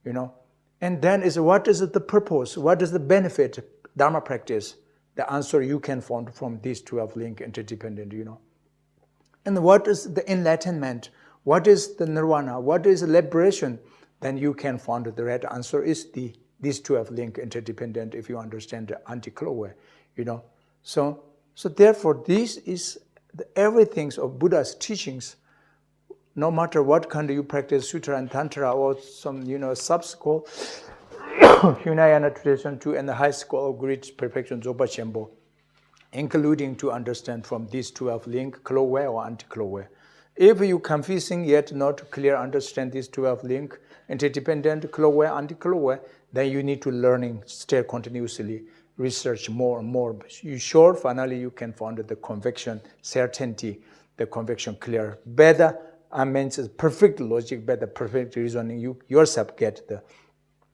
you know. And then is what is the purpose? What is the benefit Dharma practice? The answer you can find from these 12 link interdependent, you know. And what is the enlightenment? What is the nirvana? What is liberation? Then you can find the right answer is these 12 link interdependent, if you understand the anti-clover, you know. So therefore this is everything of Buddha's teachings. No matter what kind you practice, sutra and tantra, or some, you know, sub-school, Hinayana tradition to, and the high school of great perfection, Zopa Chenpo, including to understand from these 12 link, clover or anti-clover. If you confusing yet not clear understand these 12 link, interdependent, clover, anti-clover, then you need to learning, stay continuously, research more and more. You sure finally you can find the conviction, certainty, the conviction clear. Better, I mean, it's perfect logic, better perfect reasoning, you yourself get the,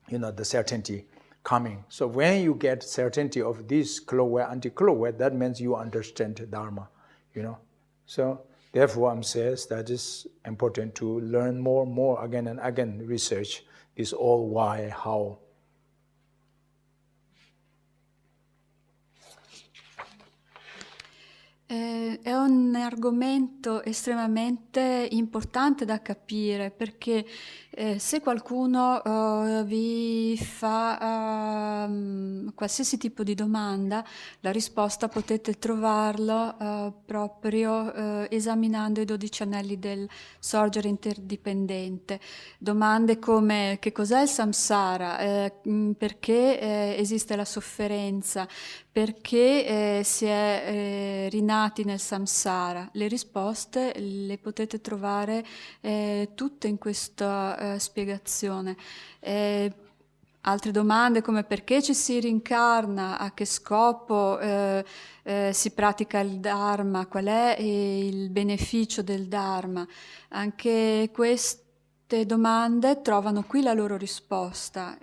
you know, the certainty coming. So when you get certainty of this clover, anti-clover, that means you understand Dharma, you know. So therefore I'm says that is important to learn more again and again, research this all why, how. È un argomento estremamente importante da capire, perché se qualcuno vi fa qualsiasi tipo di domanda, la risposta potete trovarlo proprio esaminando i 12 anelli del sorgere interdipendente. Domande come: che cos'è il samsara? Perché esiste la sofferenza? Perché si è rinati nel samsara? Le risposte le potete trovare tutte in questa spiegazione. Altre domande come: perché ci si rincarna? A che scopo si pratica il Dharma? Qual è il beneficio del Dharma? Anche queste domande trovano qui la loro risposta,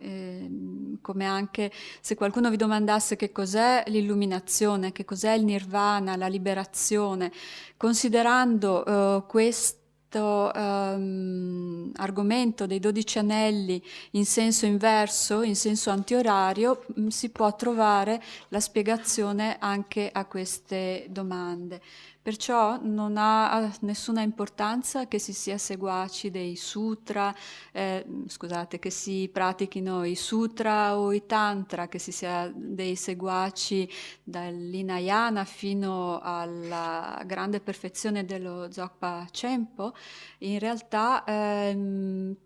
come anche se qualcuno vi domandasse che cos'è l'illuminazione, che cos'è il nirvana, la liberazione, considerando questo argomento dei 12 anelli in senso inverso, in senso antiorario, si può trovare la spiegazione anche a queste domande. Perciò non ha nessuna importanza che si sia seguaci dei sutra, scusate, che si pratichino i sutra o i tantra, che si sia dei seguaci dall'Hinayana fino alla grande perfezione dello Dzogchen Chenpo. In realtà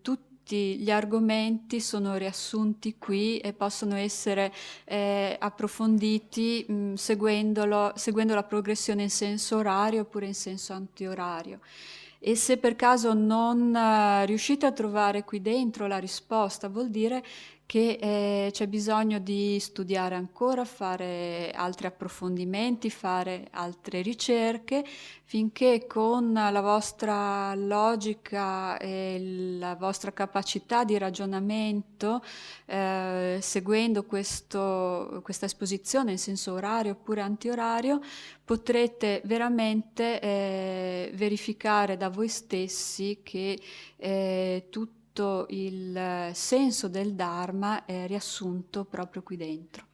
tutti gli argomenti sono riassunti qui e possono essere approfonditi seguendo la progressione in senso orario oppure in senso antiorario. E se per caso non riuscite a trovare qui dentro la risposta, vuol dire che c'è bisogno di studiare ancora, fare altri approfondimenti, fare altre ricerche, finché con la vostra logica e la vostra capacità di ragionamento, seguendo questa esposizione in senso orario oppure antiorario, potrete veramente verificare da voi stessi che tutto il senso del Dharma è riassunto proprio qui dentro.